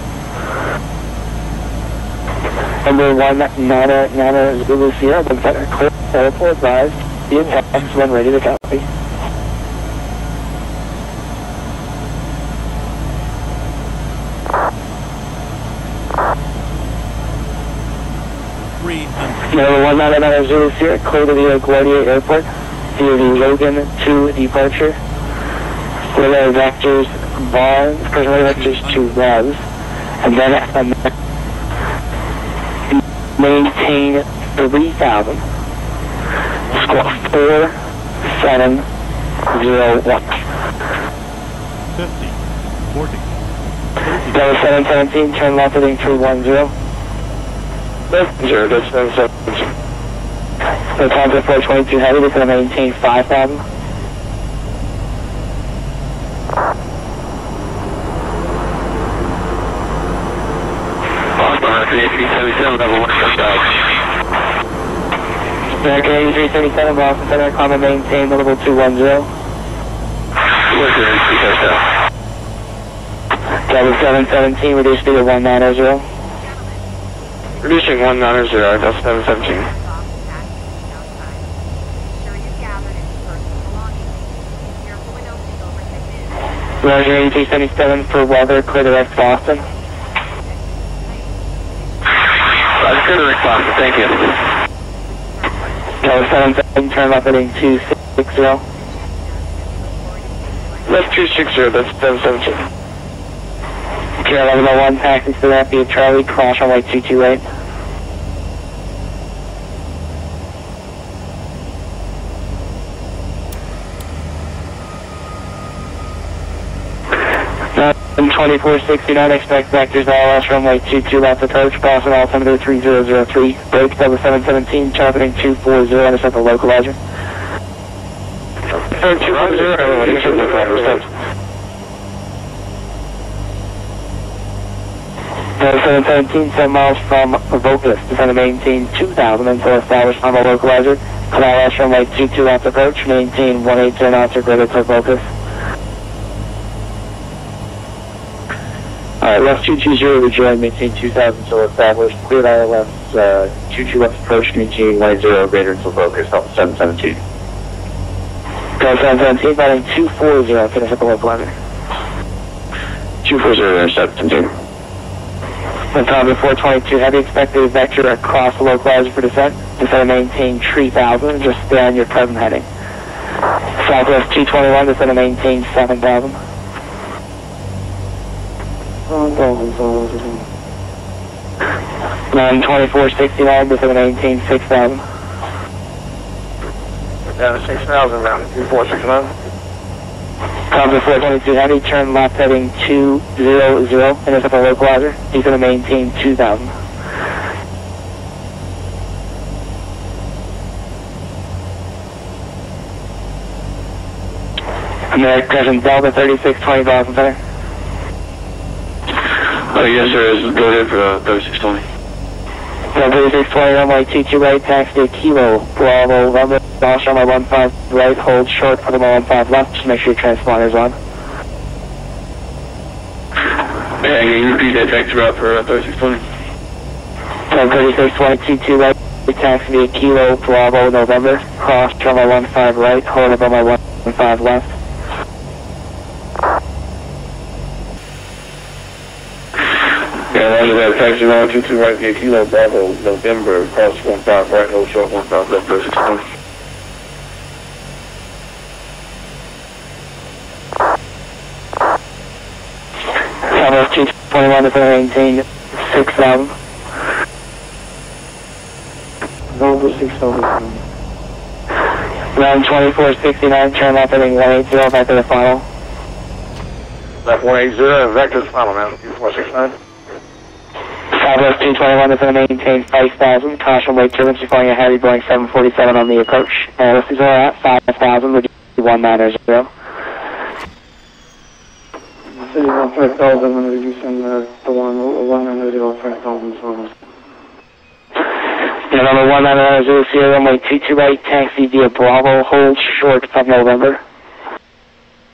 Number 1, Nana Zulu Sierra, then center clear, airport advised, ENVTEX when ready to copy. Number 1, Nana Zulu Sierra, clear to the LaGuardia Airport, via the Logan 2 departure. Relay vectors, bonds, relay vectors to revs, and then maintain 3000. Squawk 4701. 50, 40. Delta 717, turn left heading 310. Zero, that's 717. Lufthansa 422 heavy, it's going to maintain 5000. American 8377, Boston Center, climb and maintain level 210. Delta 717, reduce speed of 190. Reducing 190, that's 717. Roger, 8377 for weather, clear direct Boston. Clear direct Boston, thank you. Delta 717, turn left heading 260. Left 260, that's 717. Pier 1101, taxi to that via Charlie, cross runway 228. And 2469, expect vectors ILS runway 22 left approach, Boston altimeter 3003, brakes Delta 717, targeting 240, intercept the localizer. 240, intercept the localizer. Delta 717, 7 miles from Vocus, descend to maintain 2000 until established on the localizer, ILS runway 22 left approach, maintain 180 knots or greater to Vocus. Alright, left 220, rejoin, maintain 2000 until established. Cleared ILS, 22 left approach, maintain 10 greater until focus, Delta 717. Delta 717, fighting 240, finish at the localizer. 240, intercept, continue. Lufthansa 422 heavy, expected vector across the localizer for descent. Descend to maintain 3000, just stay on your present heading. Southwest 221, descend to maintain 7000. 2469, descend to maintain 6000. Down to 6,000, round 2469. Lufthansa 422 heavy, turn left heading 200, intercept the localizer. He's going to maintain 2000. American Crescent Delta 3620 Boston Center. Yes, sir. Go ahead for 3620. 3620, runway 22 right, taxi to Kilo, Bravo, November, cross runway 15 right, hold short for the 15 left, just make sure your transponder's on. Yeah, can you repeat that taxi route for 3620? 3620, 22 right, taxi to Kilo, Bravo, November, cross runway 15 right, hold up runway 15 left. Yeah, roger that. Taxi route 22 right, via Kilo, Bravo, November, cross 15 right, hold short 15 left, 3620. Southwest 221 to maintain 6,000. Over 6,000. Round 2469, turn left heading 180, back to the final. Left 180, back to the final, man. 2469. Southwest 221 is going to maintain 5,000. Caution wake turbulence, you're flying a heavy Boeing 747 on the approach. This is all at 5,000, would you 1900. City about 5,000 when you send the one 100 or 5,000 so. Yeah, number 1900 is here, runway 22 right, taxi via Bravo, hold short of November.